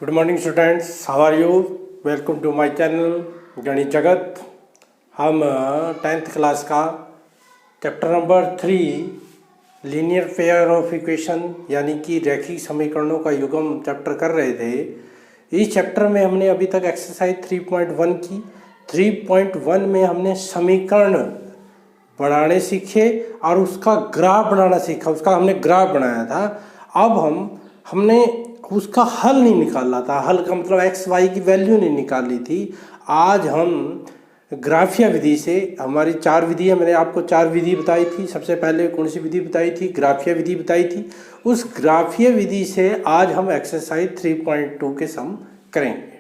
Good morning students, how are you? Welcome to my channel Ganit Jagat. हम 10th class का chapter number 3 linear pair of equation यानी कि रैखिक समीकरणों का युग्म चैप्टर कर रहे थे। इस चैप्टर में हमने अभी तक एक्सरसाइज 3.1 की। 3.1 में हमने समीकरण बनाने सीखे और उसका ग्राफ बनाना सीखा। उसका हमने ग्राफ बनाया था। अब हमने उसका हल नहीं निकाला था। हल का मतलब एक्स वाई की वैल्यू नहीं निकाली थी। आज हम ग्राफिया विधि से, हमारी 4 विधि है, मैंने आपको 4 विधि बताई थी। सबसे पहले कौन सी विधि बताई थी? ग्राफिया विधि बताई थी। उस ग्राफिया विधि से आज हम एक्सरसाइज 3.2 के सम करेंगे।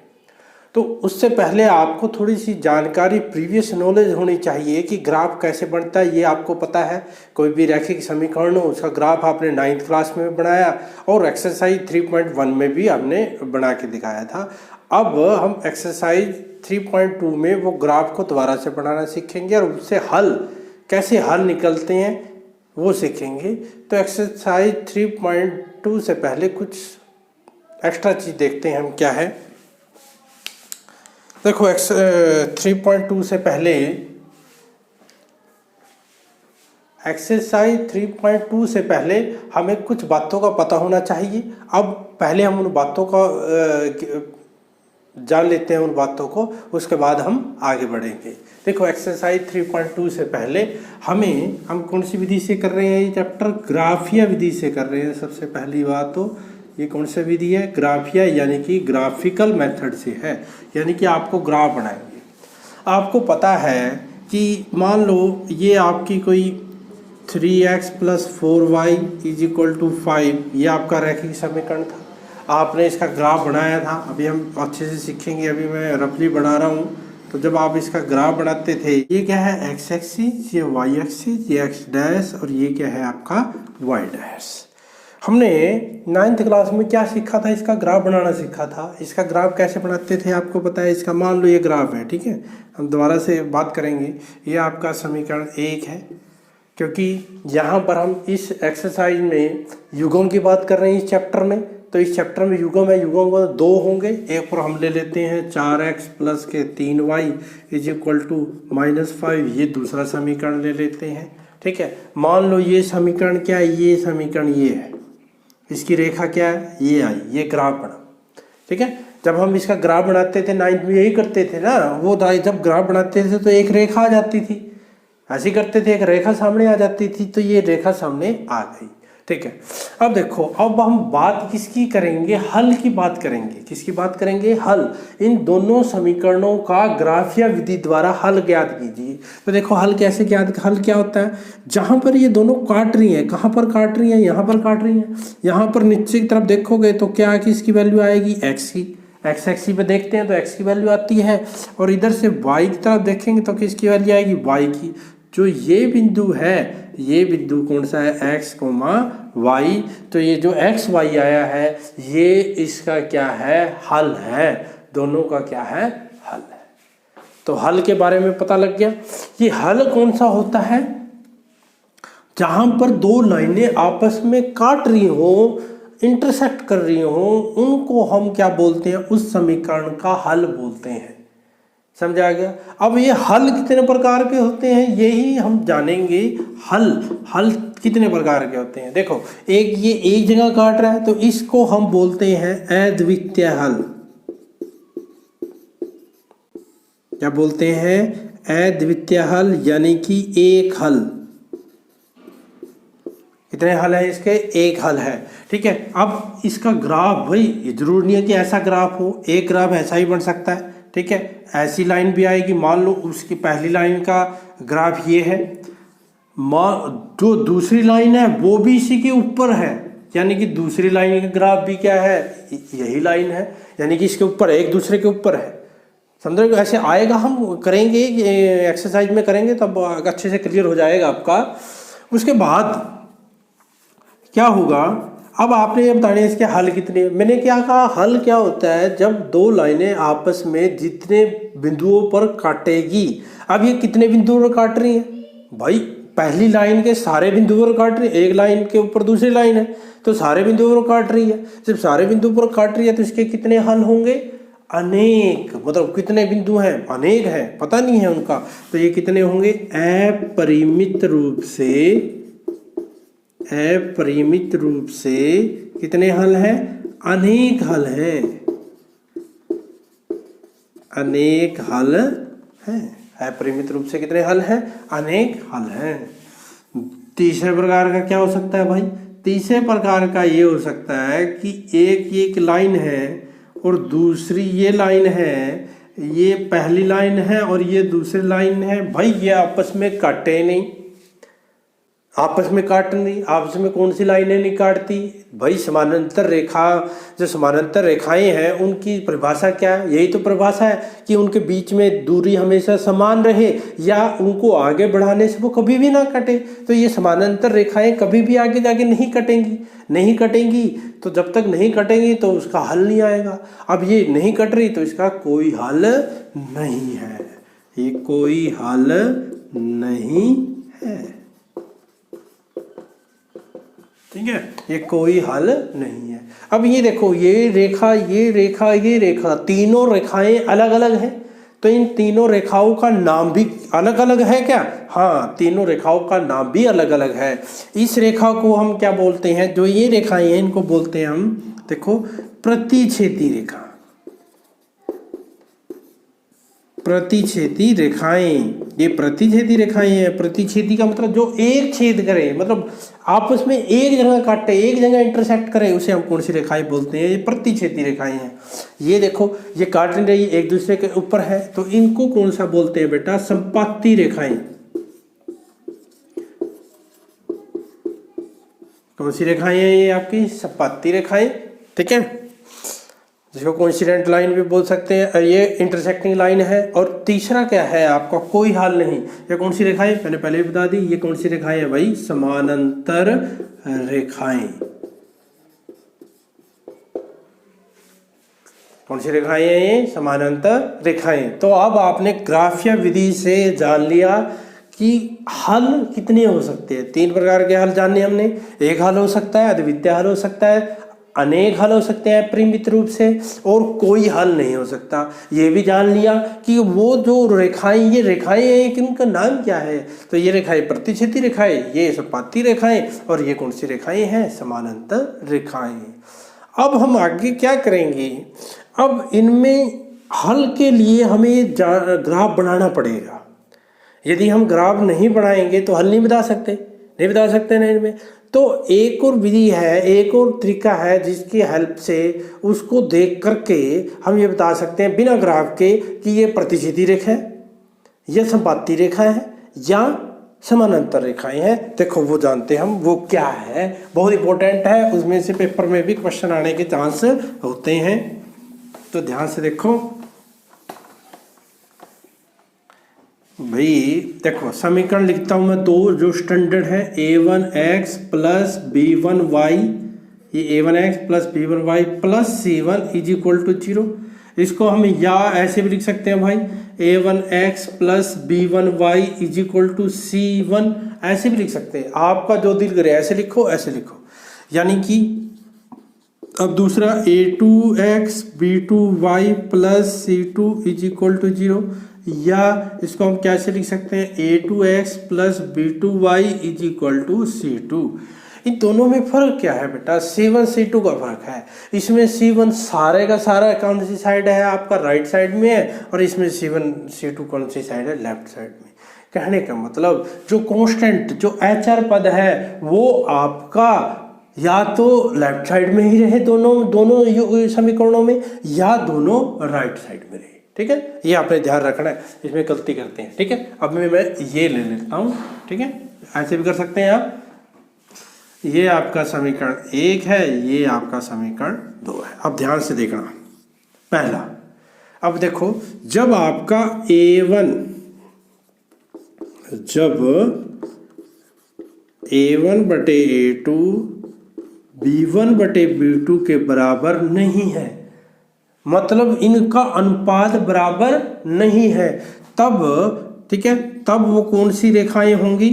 तो उससे पहले आपको थोड़ी सी जानकारी, प्रीवियस नॉलेज होनी चाहिए कि ग्राफ कैसे बनता है। ये आपको पता है, कोई भी रैखिक समीकरण हो उसका ग्राफ आपने 9th क्लास में बनाया और एक्सरसाइज 3.1 में भी हमने बना के दिखाया था। अब हम एक्सरसाइज 3.2 में वो ग्राफ को दोबारा से बनाना सीखेंगे और उससे हल कैसे हल निकलते हैं वो सीखेंगे। तो एक्सरसाइज 3.2 से पहले कुछ एक्स्ट्रा चीज़ देखते हैं हम क्या है। देखो 3.2 से पहले, एक्सरसाइज 3.2 से पहले हमें कुछ बातों का पता होना चाहिए। अब पहले हम उन बातों का जान लेते हैं, उन बातों को, उसके बाद हम आगे बढ़ेंगे। देखो एक्सरसाइज 3.2 से पहले हम कौन सी विधि से कर रहे हैं? ये चैप्टर ग्राफिया विधि से कर रहे हैं। सबसे पहली बात तो ये कौन सी विधि है? ग्राफिया, यानी कि ग्राफिकल मेथड से है, यानी कि आपको ग्राफ बनाएंगे। आपको पता है कि मान लो ये आपकी कोई 3x + 4y = 5, ये आपका रैखिक समीकरण था। आपने इसका ग्राफ बनाया था। अभी हम अच्छे से सीखेंगे, अभी मैं रफली बना रहा हूँ। तो जब आप इसका ग्राफ बनाते थे, ये क्या है? x एक्सिस, ये y एक्सिस, ये x डैश और ये क्या है आपका y डैश। हमने 9th क्लास में क्या सीखा था? इसका ग्राफ बनाना सीखा था। इसका ग्राफ कैसे बनाते थे आपको पता है। इसका मान लो ये ग्राफ है, ठीक है। हम दोबारा से बात करेंगे। ये आपका समीकरण 1 है, क्योंकि यहाँ पर हम इस एक्सरसाइज में युग्म की बात कर रहे हैं इस चैप्टर में। तो इस चैप्टर में युग्म है, युग्म को 2 होंगे। एक पर हम ले लेते हैं 4x + 3y = -5, ये दूसरा समीकरण ले लेते हैं, ठीक है। मान लो ये समीकरण क्या है? ये समीकरण ये है। इसकी रेखा क्या है? ये आई, ये ग्राफ बना, ठीक है। जब हम इसका ग्राफ बनाते थे 9th में, यही करते थे ना। वो जब ग्राफ बनाते थे तो एक रेखा आ जाती थी, ऐसे करते थे, एक रेखा सामने आ जाती थी। तो ये रेखा सामने आ गई, ठीक है। अब देखो, अब हम बात किसकी करेंगे? हल की बात करेंगे। किसकी बात करेंगे? हल। इन दोनों समीकरणों का ग्राफिया विधि द्वारा हल ज्ञात कीजिए। तो देखो हल कैसे ज्ञात, हल क्या होता है? जहां पर ये दोनों काट रही हैं, कहां पर काट रही हैं? यहाँ पर काट रही हैं। यहाँ पर नीचे की तरफ देखोगे तो क्या किसकी वैल्यू आएगी? x की। x एक्सिस पे देखते हैं तो x की वैल्यू आती है, और इधर से y की तरफ देखेंगे तो किसकी वैल्यू आएगी? y की। जो ये बिंदु है, ये बिंदु कौन सा है? x, y। तो ये जो x y आया है, ये इसका क्या है? हल है। दोनों का क्या है? हल है। तो हल के बारे में पता लग गया। ये हल कौन सा होता है? जहां पर दो लाइनें आपस में काट रही हो, इंटरसेक्ट कर रही हो, उनको हम क्या बोलते हैं? उस समीकरण का हल बोलते हैं। समझा गया? अब ये हल कितने प्रकार के होते हैं, यही हम जानेंगे। हल कितने प्रकार के होते हैं? देखो, ये एक जगह काट रहा है तो इसको हम बोलते हैं अद्वितीय हल। क्या बोलते हैं? अद्वितीय हल, यानी कि एक हल। कितने हल है इसके? एक हल है, ठीक है। अब इसका ग्राफ, भाई जरूर नहीं है कि ऐसा ग्राफ हो, एक ग्राफ ऐसा ही बन सकता है, ठीक है। ऐसी लाइन भी आएगी। मान लो उसकी पहली लाइन का ग्राफ ये है, जो दूसरी लाइन है वो भी इसी के ऊपर है, यानी कि दूसरी लाइन का ग्राफ भी क्या है? यही लाइन है, यानी कि इसके ऊपर है, एक दूसरे के ऊपर है। समझ रहे हो? ऐसे आएगा, हम करेंगे एक्सरसाइज में करेंगे तब अच्छे से क्लियर हो जाएगा आपका। उसके बाद क्या होगा? अब आपने ये बताने इसके हल कितने। मैंने क्या कहा? हल क्या होता है? जब दो लाइनें आपस में जितने बिंदुओं पर काटेगी। अब ये कितने बिंदुओं पर काट रही हैं? भाई पहली लाइन के सारे बिंदुओं पर काट रही है, एक लाइन के ऊपर दूसरी लाइन है तो सारे बिंदुओं पर काट रही है। जब सारे बिंदुओं पर काट रही है तो इसके कितने हल होंगे? अनेक। मतलब कितने बिंदु हैं? अनेक हैं, पता नहीं है उनका, तो ये कितने होंगे? अपरिमित रूप से कितने हल हैं? अनेक हल है, अनेक हल हैं। अपरिमित रूप से कितने हल हैं? अनेक हल हैं। तीसरे प्रकार का क्या हो सकता है भाई? तीसरे प्रकार का ये हो सकता है कि एक लाइन है और दूसरी ये लाइन है, ये पहली लाइन है और ये दूसरी लाइन है। भाई ये आपस में काटे नहीं, आपस में काट नहीं, आपस में कौन सी लाइनें नहीं काटती भाई? समानांतर रेखा, जो समानांतर रेखाएं हैं उनकी परिभाषा क्या है? यही तो परिभाषा है कि उनके बीच में दूरी हमेशा समान रहे या उनको आगे बढ़ाने से वो कभी भी ना कटे। तो ये समानांतर रेखाएं कभी भी आगे जाके नहीं कटेंगी। तो जब तक नहीं कटेंगी तो उसका हल नहीं आएगा। अब ये नहीं कट रही तो इसका कोई हल नहीं है, ये कोई हल नहीं है। ठीक है, ये कोई हल नहीं है। अब ये देखो, ये रेखा, तीनों रेखाएं अलग अलग हैं, तो इन तीनों रेखाओं का नाम भी अलग अलग है क्या? हाँ, तीनों रेखाओं का नाम भी अलग अलग है। इस रेखा को हम क्या बोलते हैं? जो ये रेखाएं हैं इनको बोलते हैं हम, देखो, प्रतिच्छेदी रेखा। प्रतिच्छेदी रेखाएं, ये प्रतिच्छेदी रेखाएं हैं। प्रतिच्छेदी का मतलब जो एक छेद करे, मतलब आपस में एक जगह काटे, एक जगह इंटरसेक्ट करे, उसे हम कौन सी रेखाएं बोलते हैं? ये प्रतिच्छेदी रेखाएं हैं। ये देखो, ये काट नहीं रही, एक दूसरे के ऊपर है, तो इनको कौन सा बोलते हैं बेटा? संपाती रेखाएं। कौन सी रेखाएं हैं ये? आपकी संपाती रेखाएं। ठीक है, जिसको कोइंसिडेंट लाइन भी बोल सकते हैं। ये इंटरसेक्टिंग लाइन है। और तीसरा क्या है आपका? कोई हल नहीं। ये कौन सी रेखाएं? मैंने पहले ही बता दी, ये कौन सी रेखाएं है भाई? समानांतर रेखाएं। कौन सी रेखाएं हैं ये? समानांतर रेखाएं। तो अब आपने ग्राफिया विधि से जान लिया कि हल कितने हो सकते हैं। 3 प्रकार के हल जाने हमने। एक हल हो सकता है, अद्वितीय हल हो सकता है, अनेक हल हो सकते हैं परिमित रूप से, और कोई हल नहीं हो सकता। ये भी जान लिया कि वो जो रेखाएं, ये रेखाएं हैं कि उनका नाम क्या है? तो ये रेखाएं प्रतिच्छेदी रेखाएं, ये संपाती रेखाएं, और ये कौन सी रेखाएं हैं? समानांतर रेखाएं। अब हम आगे क्या करेंगे? अब इनमें हल के लिए हमें ग्राफ बनाना पड़ेगा। यदि हम ग्राफ नहीं बनाएंगे तो हल नहीं बता सकते ना इनमें। तो एक और विधि है, एक और तरीका है जिसकी हेल्प से उसको देख करके हम ये बता सकते हैं बिना ग्राफ के कि ये प्रतिच्छेदी रेखा है, या संपाती रेखा है, या समानांतर रेखाएं हैं। देखो वो जानते हैं हम, वो क्या है, बहुत इंपॉर्टेंट है। उसमें से पेपर में भी क्वेश्चन आने के चांस होते हैं, तो ध्यान से देखो भाई। देखो समीकरण लिखता हूं मैं 2 जो स्टैंडर्ड है, a1x प्लस b1y, ये a1x plus b1y plus c1 is equal to 0। इसको हम या ऐसे भी लिख सकते हैं भाई, a1x plus b1y is equal to c1, ऐसे भी लिख सकते हैं। आपका जो दिल करे ऐसे लिखो, ऐसे लिखो। यानी कि अब दूसरा a2x b2y plus c2 is equal to 0, या इसको हम कैसे लिख सकते हैं? a2x plus b2y is equal to c2। इन दोनों में फर्क क्या है बेटा? c1 c2 का फर्क है। इसमें c1 सारे का सारा कौन सी साइड है? आपका राइट साइड में है, और इसमें c1 c2 कौन सी साइड है? लेफ्ट साइड में। कहने का मतलब जो कांस्टेंट, जो HR पद है, वो आपका या तो लेफ्ट साइड में ही रहे दोनों समीकरणों में, या दोनों राइट साइड में रहे। ठीक है, ये आपने ध्यान रखना है, इसमें गलती करते हैं। ठीक है, अब मैं ये ले लेता हूँ। ठीक है, ऐसे भी कर सकते हैं आप। ये आपका समीकरण 1 है, ये आपका समीकरण 2 है। अब ध्यान से देखना पहला। अब देखो, जब आपका A1 बटे A2 B1 बटे B2 के बराबर नहीं है, मतलब इनका अनुपात बराबर नहीं है, तब ठीक है, तब वो कौन सी रेखाएं होंगी?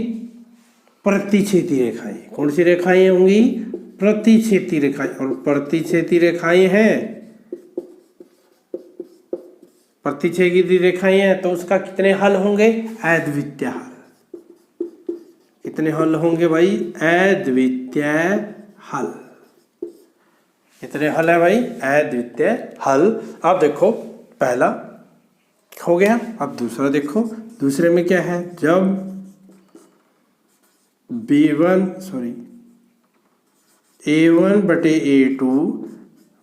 प्रतिच्छेदी रेखाएं। कौन सी रेखाएं होंगी? प्रतिच्छेदी रेखाएं। और प्रतिच्छेदी रेखाएं हैं, प्रतिच्छेदी रेखाएं हैं तो उसका कितने हल होंगे? अद्वितीय हल। कितने हल होंगे भाई? अद्वितीय हल। कितने हल है भाई? अद्वितीय हल। अब देखो पहला हो गया, अब दूसरा देखो। दूसरे में क्या है? जब A1 बटे A2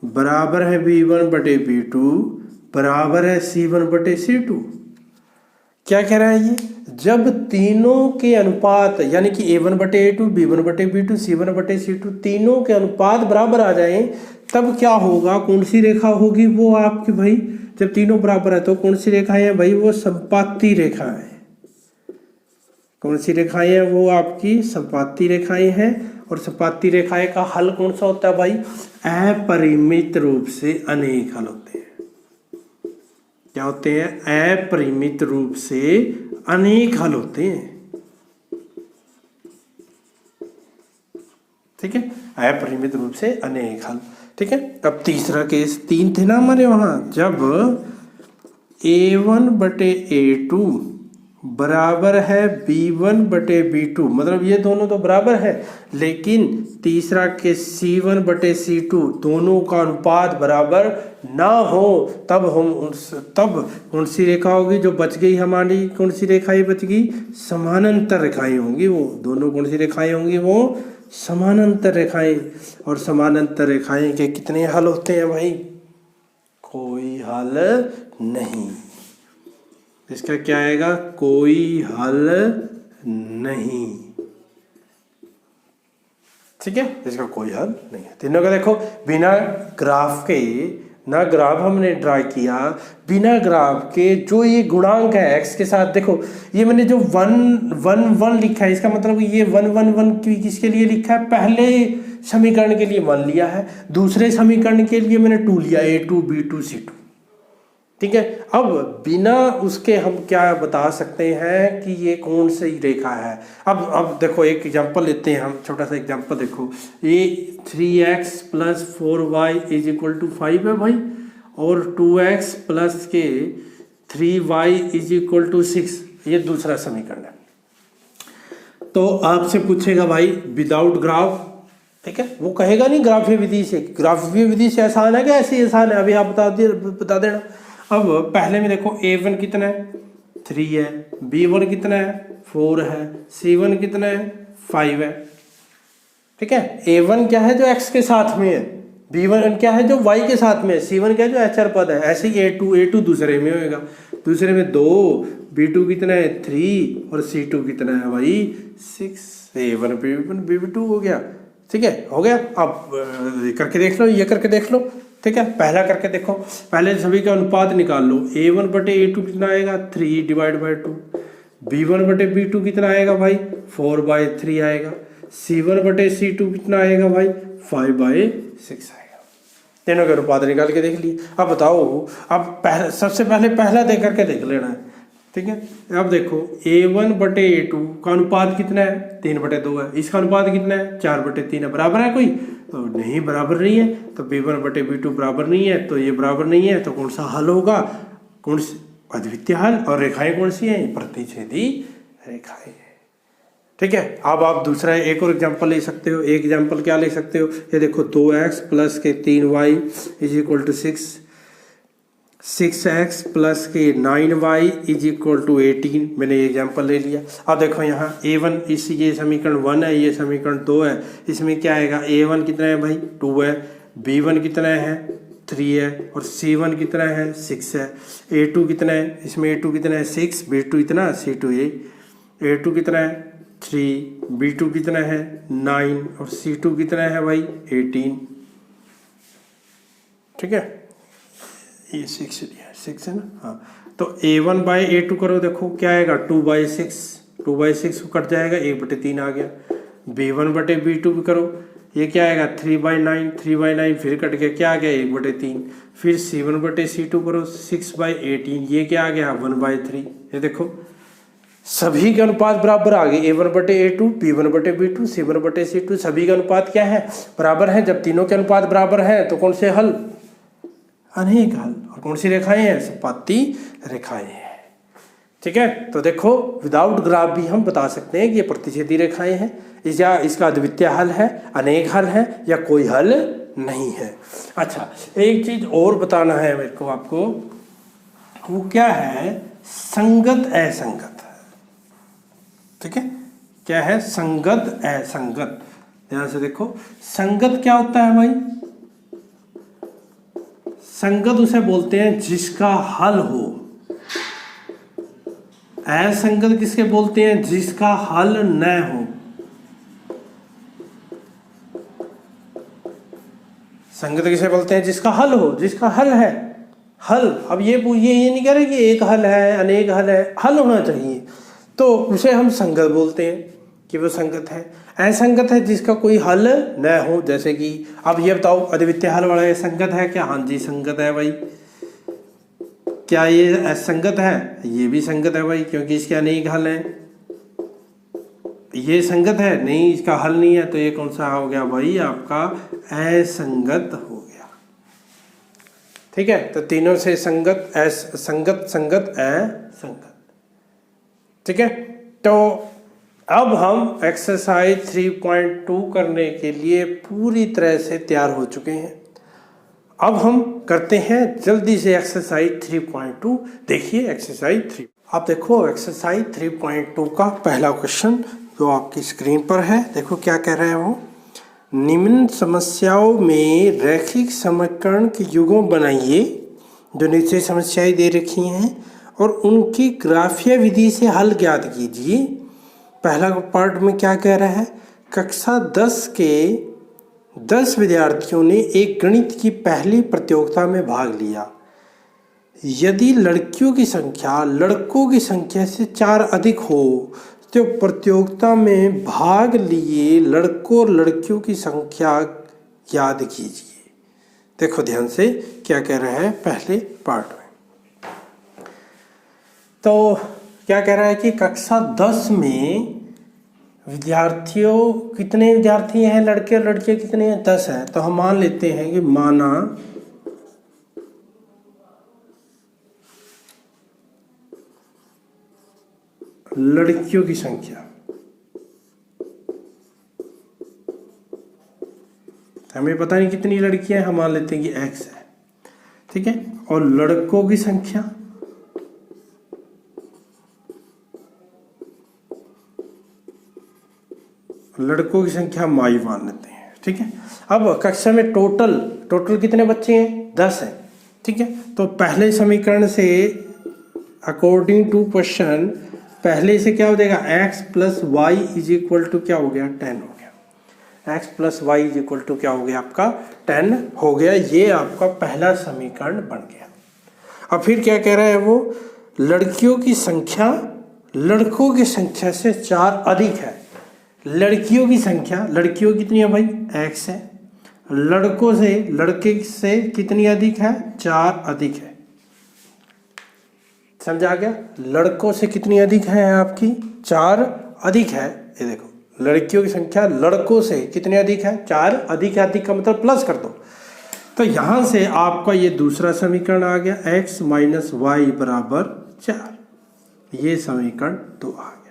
बराबर है B1 बटे B2 बराबर है C1 बटे C2। क्या कह रहा है ये? जब तीनों के अनुपात यानी कि A1 बटे A2, B1 बटे B2, C1 बटे C2 तीनों के अनुपात बराबर आ जाए तब क्या होगा? कौन सी रेखा होगी वो आपकी भाई? जब तीनों बराबर है तो कौन सी रेखाएं है भाई? वो संपाती रेखा है। कौन सी रेखाएं हैं? वो आपकी संपाती रेखाएं हैं। और संपाती रेखाएं का हल कौन सा होता है भाई? अपरिमित रूप से अनेक हल होते हैं। क्या होते हैं? अपरिमित रूप से अनेक हल होते हैं। ठीक है, अपरिमित रूप से अनेक हल। ठीक है, अब तीसरा केस, 3 थे ना हमारे वहां। जब A1 बटे A2 बराबर है B1 बटे B2, मतलब ये दोनों तो बराबर है, लेकिन तीसरा के C1 बटे C2 दोनों का अनुपात बराबर ना हो तब कौन सी रेखा होगी जो बच गई हमारी? कौन सी रेखाएं बच गई? समानांतर रेखाएं होंगी। वो दोनों कौन सी रेखाएं होंगी? वो समानांतर रेखाएं। और समानांतर रेखाएं के कितने हल होते हैं भाई? कोई हल नहीं। इसका क्या आएगा? कोई हल नहीं। ठीक है, इसका कोई हल नहीं है। तीनों का देखो बिना ग्राफ के, ना ग्राफ हमने ड्रा किया, बिना ग्राफ के जो ये गुणांक है एक्स के साथ, देखो ये मैंने जो 1 लिखा है, इसका मतलब ये 1 किसके लिए लिखा है? पहले समीकरण के लिए 1 लिया है, दूसरे समीकरण के लिए मैंने 2 लिया, A2 B2 C2। ठीक है, अब बिना उसके हम क्या बता सकते हैं कि ये कौन सी रेखा है? अब देखो एक एग्जांपल लेते हैं हम, छोटा सा एग्जांपल देखो। ये 3x plus 4y is equal to 5 है भाई, और 2x प्लस के 3y इज इक्वल टू 6, ये दूसरा समीकरण है। तो आपसे पूछेगा भाई विदाउट ग्राफ, ठीक है, वो कहेगा नहीं ग्राफीय विधि से। ग्राफीय विधि से आसान है क्या? ऐसे आसान है, अभी आप बता देना। अब पहले में देखो A1 कितना है? 3 है, B1 कितना है? 4 है, C1 कितना है? 5 है। ठीक है, A1 क्या है? जो x के साथ में है, B1 क्या है? जो y के साथ में है, C1 क्या है? जो अचर पद है। ऐसे ही A2 दूसरे में होएगा, दूसरे में 2, B2 कितना है? 3, और C2 कितना है भाई? 6। A1 B2 हो गया। ठीक है, हो गया। अब करके देख लो, ये करके देख लो। ठीक है, पहला करके देखो, पहले सभी का अनुपात निकाल लो। A1 बटे A2 कितना आएगा? 3 डिवाइड बाई 2। B1 बटे B2 कितना आएगा भाई? 4/3 आएगा। C1 बटे C2 कितना आएगा भाई? 5/6 आएगा। तीनों के अनुपात निकाल के देख लिए। अब बताओ, अब सबसे पहले पहला दे करके देख लेना है। ठीक है, अब देखो A1 बटे A2 का अनुपात कितना है? 3/2 है। इसका अनुपात कितना है? 4/3 है। बराबर है कोई? तो नहीं, बराबर नहीं है। तो B1 बटे B2 बराबर नहीं है, तो ये बराबर नहीं है। तो कौन सा हल होगा? कौन सी? अद्वितीय हल। और रेखाएं कौन सी हैं? प्रतिच्छेदी रेखाएं हैं। ठीक है, अब आप दूसरा एक और एग्जांपल ले सकते हो। एक एग्जांपल क्या ले सकते हो? ये देखो 2x प्लस के 3y is equal to 6, 6x plus के 9y इज इक्वल टू 18। मैंने ये एग्जाम्पल ले लिया। अब देखो यहाँ A1, ये समीकरण 1 है, ये समीकरण 2 है। इसमें क्या आएगा? A1 कितना है भाई? 2 है। B1 कितना है? 3 है। और C1 कितना है? 6 है। A2 कितना है? इसमें A2 कितना है? 6, B2 इतना, C2 A2 कितना है? 3, B2 कितना है? 9, और C2 कितना है भाई? 18। ठीक है, ये 6 दिया, 6 है ना? हाँ, तो A1 बाई A2 करो, देखो क्या आएगा? 2/6, 2/6 कट जाएगा, 1/3 आ गया। B1 बटे B2 भी करो, ये क्या आएगा? 3/9, 3/9 फिर कट गया, क्या आ गया? 1/3। फिर C1 बटे C2 करो, 6/18, ये क्या आ गया? 1/3। ये देखो सभी के अनुपात बराबर आ गए, A1/A2, B1/B2, C1/C2, सभी के अनुपात क्या है, बराबर है। जब तीनों के अनुपात बराबर हैं तो कौन से हल, अनेक हल। और कौन सी रेखाएं हैं, सपाती रेखाएं हैं। ठीक है, तो देखो विदाउट ग्राफ भी हम बता सकते हैं कि ये प्रतिच्छेदी रेखाएं हैं, या इसका अद्वितीय हल है, अनेक हल है, या कोई हल नहीं है। अच्छा, एक चीज और बताना है मेरे को आपको, वो क्या है, संगत असंगत। ठीक है, क्या है, संगत असंगत। ध्यान से देखो, संगत क्या होता है भाई, संगत उसे बोलते हैं जिसका हल हो। असंगत किसके बोलते हैं, जिसका हल न हो। संगत किसे बोलते हैं, जिसका हल हो, जिसका हल है। हल, अब ये नहीं कह रहे कि एक हल है, अनेक हल है, हल होना चाहिए, तो उसे हम संगत बोलते हैं कि वो संगत है। असंगत है जिसका कोई हल न हो, जैसे कि अब ये बताओ, अद्वितीय हल वाला संगत है क्या, हाँ जी संगत है भाई। क्या ये असंगत है, ये भी संगत है भाई, क्योंकि इसके अनेक हल हैं। ये संगत है, नहीं इसका हल नहीं है, तो ये कौन सा हो गया भाई, आपका असंगत हो गया। ठीक है, तो तीनों से संगत, संगत, संगत, असंगत। ठीक है, तो अब हम एक्सरसाइज 3.2 करने के लिए पूरी तरह से तैयार हो चुके हैं। अब हम करते हैं जल्दी से एक्सरसाइज 3.2। देखिए एक्सरसाइज 3, आप देखो एक्सरसाइज 3.2 का पहला क्वेश्चन जो आपकी स्क्रीन पर है। देखो क्या कह रहे हैं वो, निम्न समस्याओं में रैखिक समीकरण के युग्म बनाइए, जो नीचे समस्याएं दे रखी हैं, और उनकी ग्राफीय विधि से हल ज्ञात कीजिए। पहला पार्ट में क्या कह रहा है, कक्षा 10 के 10 विद्यार्थियों ने एक गणित की पहली प्रतियोगिता में भाग लिया। यदि लड़कियों की संख्या लड़कों की संख्या से 4 अधिक हो तो प्रतियोगिता में भाग लिए लड़कों और लड़कियों की संख्या याद कीजिए। देखो ध्यान से क्या कह रहा है पहले पार्ट में। तो क्या कह रहा है कि कक्षा 10 में विद्यार्थियों, कितने विद्यार्थी हैं, लड़के और लड़कियां कितने हैं, 10 हैं। तो हम मान लेते हैं कि माना लड़कियों की संख्या, हमें पता नहीं कितनी लड़कियां हैं, हम मान लेते हैं कि x है। ठीक है, और लड़कों की संख्या, लड़कों की संख्या हम y मान लेते हैं। ठीक है, अब कक्षा में टोटल कितने बच्चे हैं, 10 हैं। ठीक है, तो पहले समीकरण से अकॉर्डिंग टू क्वेश्चन पहले से क्या हो जाएगा, x plus y is equal to क्या हो गया, 10 हो गया। x plus y is equal to क्या हो गया, आपका 10 हो गया। ये आपका पहला समीकरण बन गया। अब फिर क्या कह रहा है वो, लड़कियों की संख्या लड़कों की संख्या से 4 अधिक है। लड़कियों की संख्या, लड़कियों कितनी है भाई, x है। लड़कों से, लड़के से कितनी अधिक है, 4 अधिक है। समझा गया, लड़कों से कितनी अधिक है आपकी, 4 अधिक है। ये देखो लड़कियों की संख्या लड़कों से कितनी अधिक है, 4 अधिक है। अधिक का मतलब प्लस कर दो, तो यहां से आपका ये दूसरा समीकरण आ गया, x माइनस वाई बराबर 4। ये समीकरण 2 आ गया।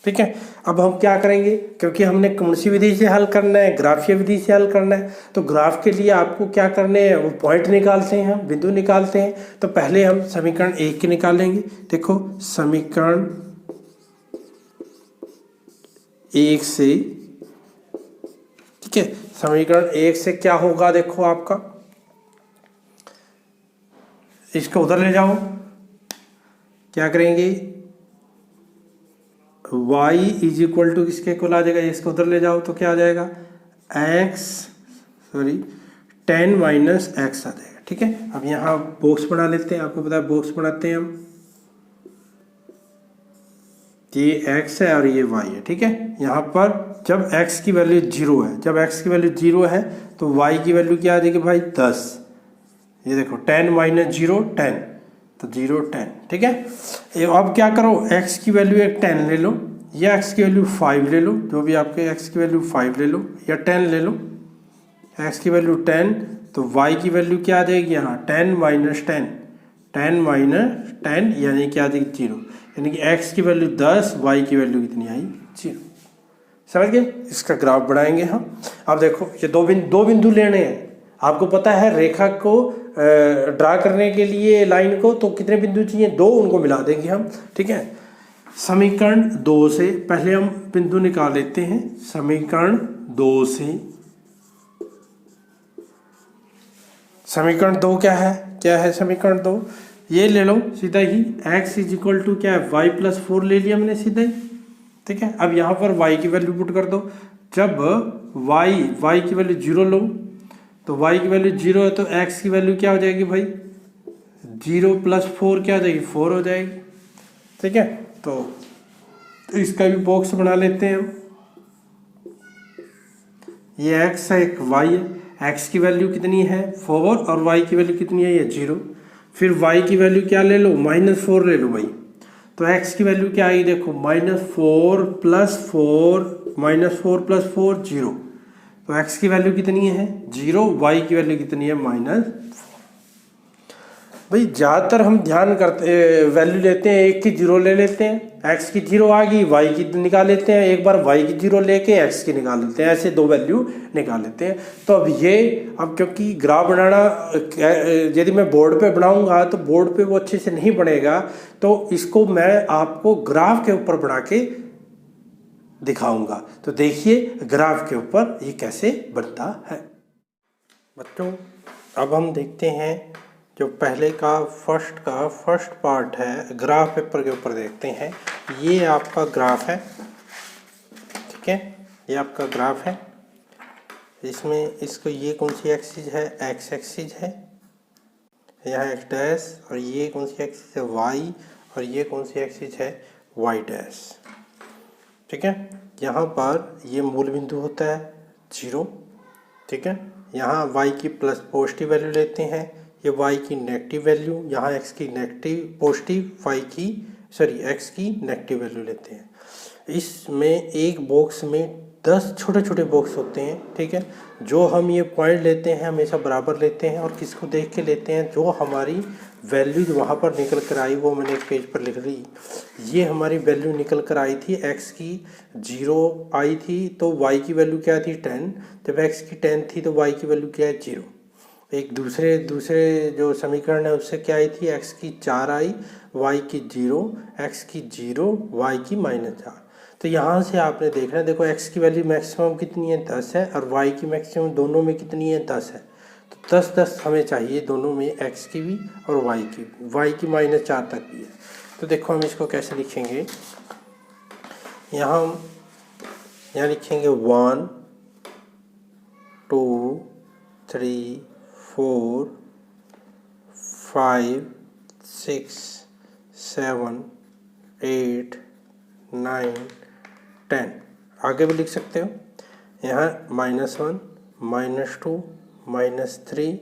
ठीक है, अब हम क्या करेंगे, क्योंकि हमने कौन सी विधि से हल करना है, ग्राफीय विधि से हल करना है, तो ग्राफ के लिए आपको क्या करने हैं, वो पॉइंट निकालते हैं, हम बिंदु निकालते हैं। तो पहले हम समीकरण 1 के निकालेंगे। देखो समीकरण 1 से, ठीक है, समीकरण 1 से क्या होगा, देखो आपका, इसको उधर ले जाओ, क्या करेंगे, y इज इक्वल टू किसके को आ जाएगा, इसको उधर ले जाओ तो क्या आ जाएगा, 10 माइनस x आ जाएगा। ठीक है, अब यहाँ बॉक्स बना लेते हैं, आपको पता है बॉक्स बनाते हैं हम, ये x है और ये y है। ठीक है, यहाँ पर जब x की वैल्यू 0 है, जब x की वैल्यू 0 है तो y की वैल्यू क्या आ जाएगी भाई, 10। ये देखो 10 माइनस 0 10, तो 0 10, ठीक है। अब क्या करो, x की वैल्यू एक 10 ले लो, या x की वैल्यू 5 ले लो, जो भी आपके x की वैल्यू 5 ले लो या 10 ले लो, x की वैल्यू 10, तो y की वैल्यू क्या आ जाएगी यहाँ 10 माइनस 10, 10 माइनस 10 यानी क्या आ जाएगी 0, यानी कि x की वैल्यू 10, y की वैल्यू कितनी आई 0। समझ गए? इसका ग्राफ बढ़ाएंगे हम। अब देखो ये दो बिंदु लेने हैं, आपको पता है रेखा को ड्रा करने के लिए लाइन को तो कितने बिंदु चाहिए, 2, उनको मिला देंगे हम, ठीक है। समीकरण 2 से पहले हम बिंदु निकाल लेते हैं। समीकरण 2 से, समीकरण 2 क्या है समीकरण 2, ये ले लो सीधा ही, x इज इक्वल टू क्या है y प्लस 4 ले लिया मैंने सीधा ही, ठीक है। अब यहाँ पर y की वैल्यू पुट कर दो, जब y की वैल्यू 0 लो तो y की वैल्यू 0 है तो x की वैल्यू क्या हो जाएगी भाई 0 प्लस 4 क्या हो जाएगी 4 हो जाएगी, ठीक है। तो इसका भी बॉक्स बना लेते हैं हम, ये x है एक y है, x की वैल्यू कितनी है 4 और y की वैल्यू कितनी है ये 0, फिर y की वैल्यू क्या ले लो -4 ले लो भाई, तो x की वैल्यू क्या आई देखो -4 प्लस 4, -4 प्लस 4 0, तो x की वैल्यू कितनी है 0, y की वैल्यू कितनी है -4। भाई ज़्यादातर हम ध्यान करते वैल्यू लेते हैं, एक की 0 ले लेते हैं, x की 0 आ गई y की निकाल लेते हैं, एक बार y की 0 लेके x की निकाल लेते हैं, ऐसे 2 वैल्यू निकाल लेते हैं। तो अब क्योंकि ग्राफ बनाना यदि मैं बोर्ड पे बनाऊंगा तो बोर्ड पे वो अच्छे से नहीं बनेगा, तो इसको मैं आपको ग्राफ के ऊपर बना के दिखाऊंगा। तो देखिए ग्राफ के ऊपर ये कैसे बनता है। बच्चों अब हम देखते हैं जो पहले का फर्स्ट पार्ट है, ग्राफ पेपर के ऊपर देखते हैं। ये आपका ग्राफ है, ठीक है, ये आपका ग्राफ है। इसमें इसको ये कौन सी एक्सिस है, एक्स एक्सिस है, यहाँ एक्स डैश, और ये कौन सी एक्सिस है वाई, और ये कौन सी एक्सिस है वाई डैश, ठीक है। यहाँ पर ये मूल बिंदु होता है 0, ठीक है। यहाँ y की प्लस पॉजिटिव वैल्यू लेते हैं, ये y की नेगेटिव वैल्यू, यहाँ x की नेगेटिव पॉजिटिव, x की नेगेटिव वैल्यू लेते हैं। इसमें एक बॉक्स में 10 छोटे छोटे बॉक्स होते हैं, ठीक है। जो हम ये पॉइंट लेते हैं हमेशा बराबर लेते हैं, और किसको देख के लेते हैं, जो हमारी वैल्यू वहाँ पर निकल कर आई वो मैंने एक पेज पर लिख ली। ये हमारी वैल्यू निकल कर आई थी, x की 0 आई थी तो y की वैल्यू क्या थी 10, जब x की 10 थी तो y की वैल्यू क्या है 0। एक दूसरे जो समीकरण है उससे क्या आई थी, x की 4 आई, y की 0, x की 0, y की -4। तो यहाँ से आपने देखना, देखो x की वैल्यू मैक्सिमम कितनी है 10 है, और y की मैक्सिमम दोनों में कितनी है 10 है, तो 10-10 हमें चाहिए दोनों में, x की भी और y की भी, y की -4 तक भी है। तो देखो हम इसको कैसे लिखेंगे, यहाँ लिखेंगे 1 2 3 4 5 6 7 8 9 10, आगे भी लिख सकते हो। यहाँ -1 -2 -3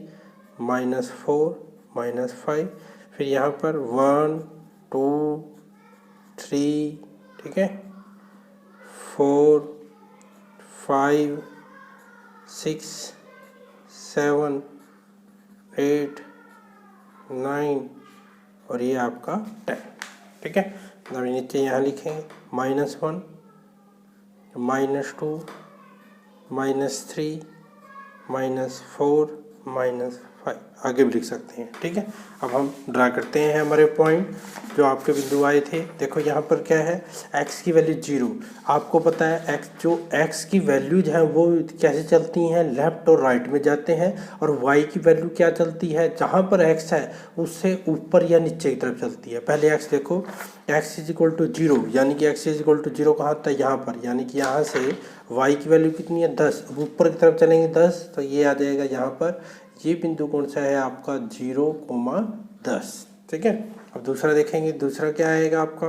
-4 -5, फिर यहाँ पर 1 2 3, ठीक है, 4 5 6 7 8 9 और ये आपका 10, ठीक है। अब नीचे यहाँ लिखेंगे -1 -2 -3 -4 -5, आगे भी लिख सकते हैं, ठीक है। अब हम ड्रा करते हैं हमारे पॉइंट जो आपके बिंदु आए थे। देखो यहाँ पर क्या है, x की वैल्यू 0, आपको पता है x की वैल्यूज हैं वो कैसे चलती हैं, लेफ्ट और राइट में जाते हैं, और y की वैल्यू क्या चलती है, जहाँ पर x है उससे ऊपर या नीचे की तरफ चलती है। पहले x देखो, x इज इक्वल टू 0, यानी कि x इज इक्वल टू 0 कहाँ था, यहाँ पर, यानी कि यहाँ से y की वैल्यू कितनी है 10, अब ऊपर की तरफ चलेंगे 10, तो ये आ जाएगा यहाँ पर, ये बिंदु कौन सा है आपका 0,10, ठीक है। अब दूसरा देखेंगे, दूसरा क्या आएगा आपका,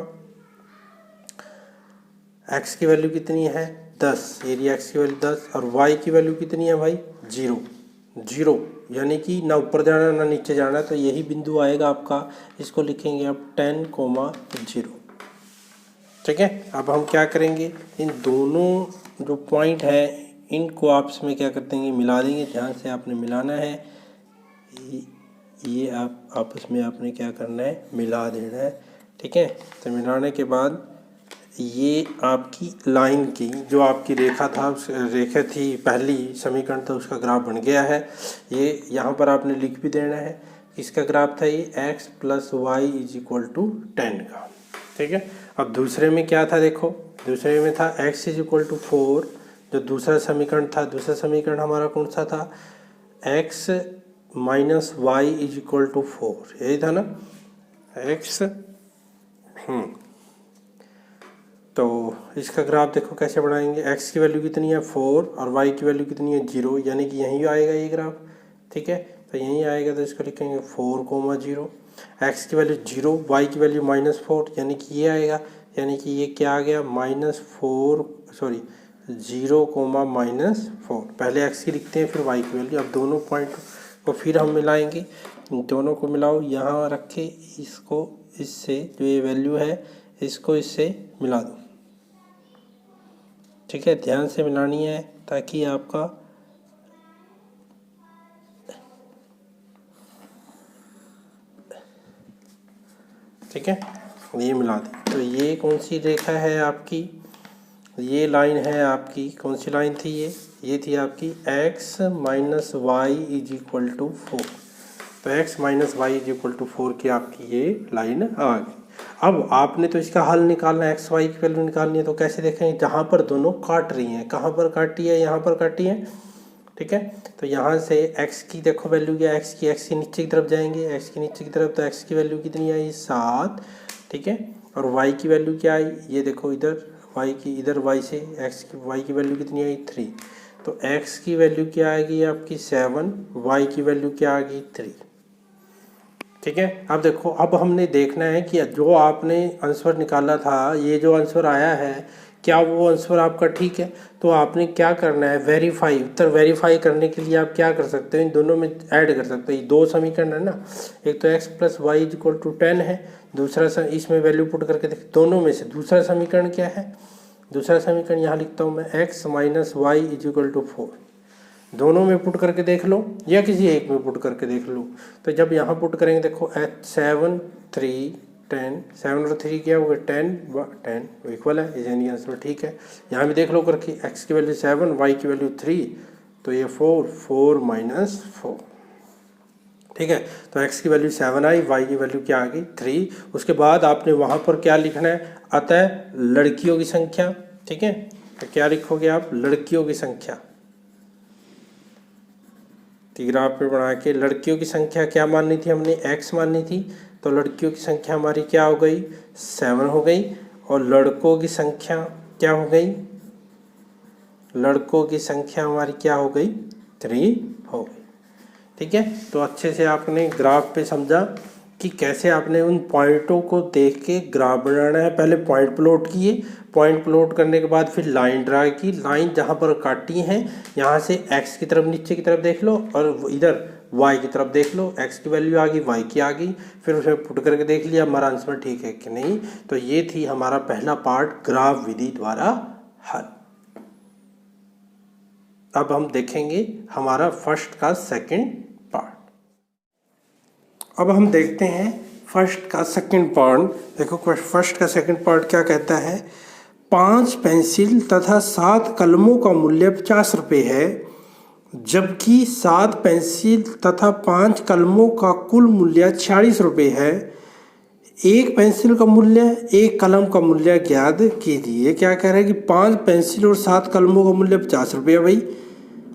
x की वैल्यू कितनी है 10, ये x की वैल्यू 10, और y की वैल्यू कितनी है भाई 0, 0, यानी कि ना ऊपर जाना ना नीचे जाना, तो यही बिंदु आएगा आपका। इसको लिखेंगे आप 10,0। ठीक है। अब हम क्या करेंगे, इन दोनों जो पॉइंट है इनको आपस में क्या कर देंगे, मिला देंगे। ध्यान से आपने मिलाना है, ये आप आपस में आपने क्या करना है, मिला देना है। ठीक है। तो मिलाने के बाद ये आपकी लाइन की जो आपकी रेखा था, रेखा थी पहली समीकरण, तो उसका ग्राफ बन गया है। ये यहाँ पर आपने लिख भी देना है, इसका ग्राफ था ये x + y = 10 का। ठीक है। अब दूसरे में क्या था, देखो दूसरे में था x = 4, जो दूसरा समीकरण था। दूसरा समीकरण हमारा कौन सा था, x - y = 4, यही था ना x। तो इसका ग्राफ देखो कैसे बढ़ाएंगे, x की वैल्यू कितनी है 4 और y की वैल्यू कितनी है 0, यानी कि यहीं आएगा ये ग्राफ। ठीक है। तो यहीं आएगा, तो इसको लिखेंगे 4,0। x की वैल्यू 0, y की वैल्यू -4, यानी कि ये आएगा। यानी कि ये क्या आ गया, -4 पहले x की लिखते हैं फिर y की वैल्यू। अब दोनों पॉइंट को फिर हम मिलाएंगे, दोनों को मिलाओ, यहाँ रखे इसको इससे, जो ये वैल्यू है इसको इससे मिला दो। ठीक है। ध्यान से मिलानी है ताकि आपका ठीक है, ये मिला दी। तो ये कौन सी रेखा है आपकी, ये लाइन है आपकी, कौन सी लाइन थी ये थी आपकी x - y = 4। तो x - y = 4 की आपकी ये लाइन आ गई। अब आपने तो इसका हल निकालना है, x y की वैल्यू निकालनी है। तो कैसे देखेंगे, जहाँ पर दोनों काट रही हैं, कहाँ पर काटी है, यहाँ पर काटी है। ठीक है। तो यहाँ से x की देखो वैल्यू क्या है, x की नीचे की तरफ जाएंगे, x की नीचे की तरफ, तो x की वैल्यू कितनी आई 7। ठीक है। और y की वैल्यू क्या आई, ये देखो इधर y की, इधर y से y की वैल्यू कितनी आई 3। तो x की वैल्यू क्या आएगी आपकी 7, y की वैल्यू क्या आ गई 3। ठीक है। अब देखो, अब हमने देखना है कि जो आपने आंसर निकाला था, ये जो आंसर आया है, क्या वो आंसर आपका ठीक है। तो आपने क्या करना है, वेरीफाई, उत्तर वेरीफाई करने के लिए आप क्या कर सकते हो, इन दोनों में ऐड कर सकते हो। दो समीकरण है ना, एक तो x + y = 10 है, दूसरा इसमें वैल्यू पुट करके देख, दोनों में से दूसरा समीकरण क्या है, दूसरा समीकरण यहाँ लिखता हूँ मैं, x - y = 4। दोनों में पुट करके देख लो या किसी एक में पुट करके देख लो। तो जब यहाँ पुट करेंगे देखो 7 3 10, 7 और 3 क्या हो गया 10 इक्वल है, यानी आंसर ठीक है। यहाँ भी देख लो करके, x की वैल्यू 7, y की वैल्यू 3, तो ये 4 4 ठीक है। तो x की वैल्यू 7 आई, y की वैल्यू क्या आ गई 3। उसके बाद आपने वहाँ पर क्या लिखना है, अतः लड़कियों की संख्या। ठीक है। तो क्या लिखोगे आप, लड़कियों की संख्या, ग्राफ पे बना के लड़कियों की संख्या क्या माननी थी हमने, x माननी थी। तो लड़कियों की संख्या हमारी क्या हो गई 7 हो गई, और लड़कों की संख्या क्या हो गई, लड़कों की संख्या हमारी क्या हो गई 3 हो गई। ठीक है। तो अच्छे से आपने ग्राफ पे समझा कि कैसे आपने उन पॉइंटों को देख के ग्राफ बनाना है। पहले पॉइंट प्लॉट किए, पॉइंट प्लॉट करने के बाद फिर लाइन ड्रा की, लाइन जहाँ पर काटी है यहाँ से x की तरफ नीचे की तरफ देख लो, और इधर y की तरफ देख लो, x की वैल्यू आ गई, y की आ गई, फिर उसमें पुट करके देख लिया हमारा आंसर ठीक है कि नहीं। तो ये थी हमारा पहला पार्ट, ग्राफ विधि द्वारा हल। अब हम देखेंगे हमारा फर्स्ट का सेकंड पार्ट। अब हम देखते हैं फर्स्ट का सेकंड पार्ट। देखो फर्स्ट का सेकंड पार्ट क्या कहता है, 5 पेंसिल तथा 7 कलमों का मूल्य 50 रुपये है, जबकि 7 पेंसिल तथा 5 कलमों का कुल मूल्य 46 रुपये है। एक पेंसिल का मूल्य, एक कलम का मूल्य ज्ञात कीजिए। क्या कह रहा है कि 5 पेंसिल और 7 कलमों का मूल्य 50 रुपये भाई,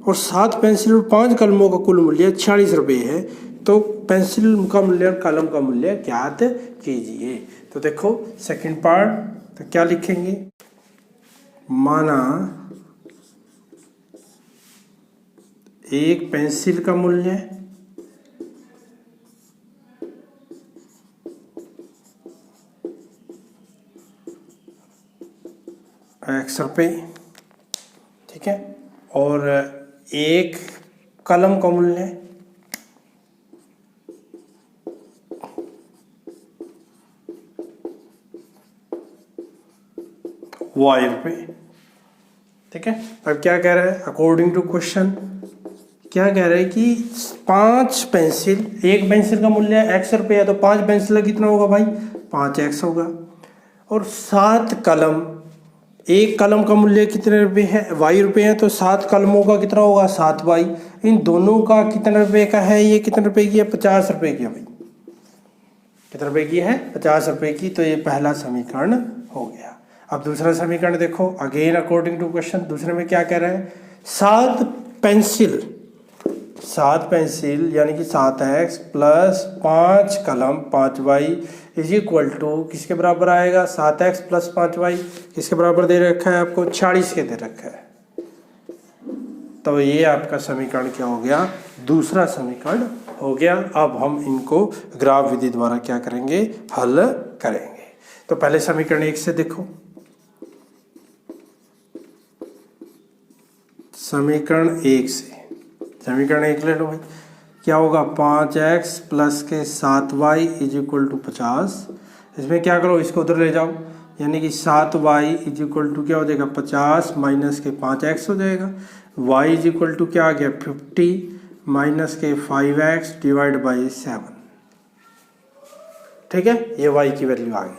और 7 पेंसिल और 5 कलमों का कुल मूल्य 46 रुपये है। तो पेंसिल का मूल्य और कलम का मूल्य ज्ञात कीजिए। तो देखो सेकंड पार्ट, तो क्या लिखेंगे, माना एक पेंसिल का मूल्य x रुपये, ठीक है, और एक कलम का मूल्य y रुपये। ठीक है, अब क्या कह रहा है अकॉर्डिंग टू क्वेश्चन, क्या कह रहा है कि 5 पेंसिल, एक पेंसिल का मूल्य x रुपये है तो 5 पेंसिल का कितना होगा भाई 5x होगा। और 7 कलम, एक कलम का मूल्य कितने रुपए है y रुपये है तो 7 कलमों का कितना होगा 7y। इन दोनों का कितने रुपए का है, ये कितने रुपए की है 50 रुपए की है भाई, कितने रुपए की है 50 रुपए की। तो ये पहला समीकरण हो गया। अब दूसरा समीकरण देखो, अगेन अकॉर्डिंग टू क्वेश्चन, दूसरे में क्या कह रहा है 7 पेंसिल यानी कि 7x प्लस 5 कलम 5y इज इक्वल टू किसके बराबर आएगा 7x प्लस 5y किसके बराबर दे रखा है आपको 46 के दे रखा है। तो ये आपका समीकरण क्या हो गया, दूसरा समीकरण हो गया। अब हम इनको ग्राफ विधि द्वारा क्या करेंगे, हल करेंगे। तो पहले समीकरण 1 से देखो, समीकरण 1 से, समीकरण 1 ले लो भाई, क्या होगा 5x प्लस के 7y इज इक्वल टू 50। इसमें क्या करो, इसको उधर ले जाओ, यानी कि 7y इज इक्वल टू क्या हो जाएगा 50 माइनस के 5x हो जाएगा। y इज इक्वल टू क्या आ गया 50 माइनस के 5x डिवाइड बाई 7। ठीक है, ये y की वैल्यू आ गई।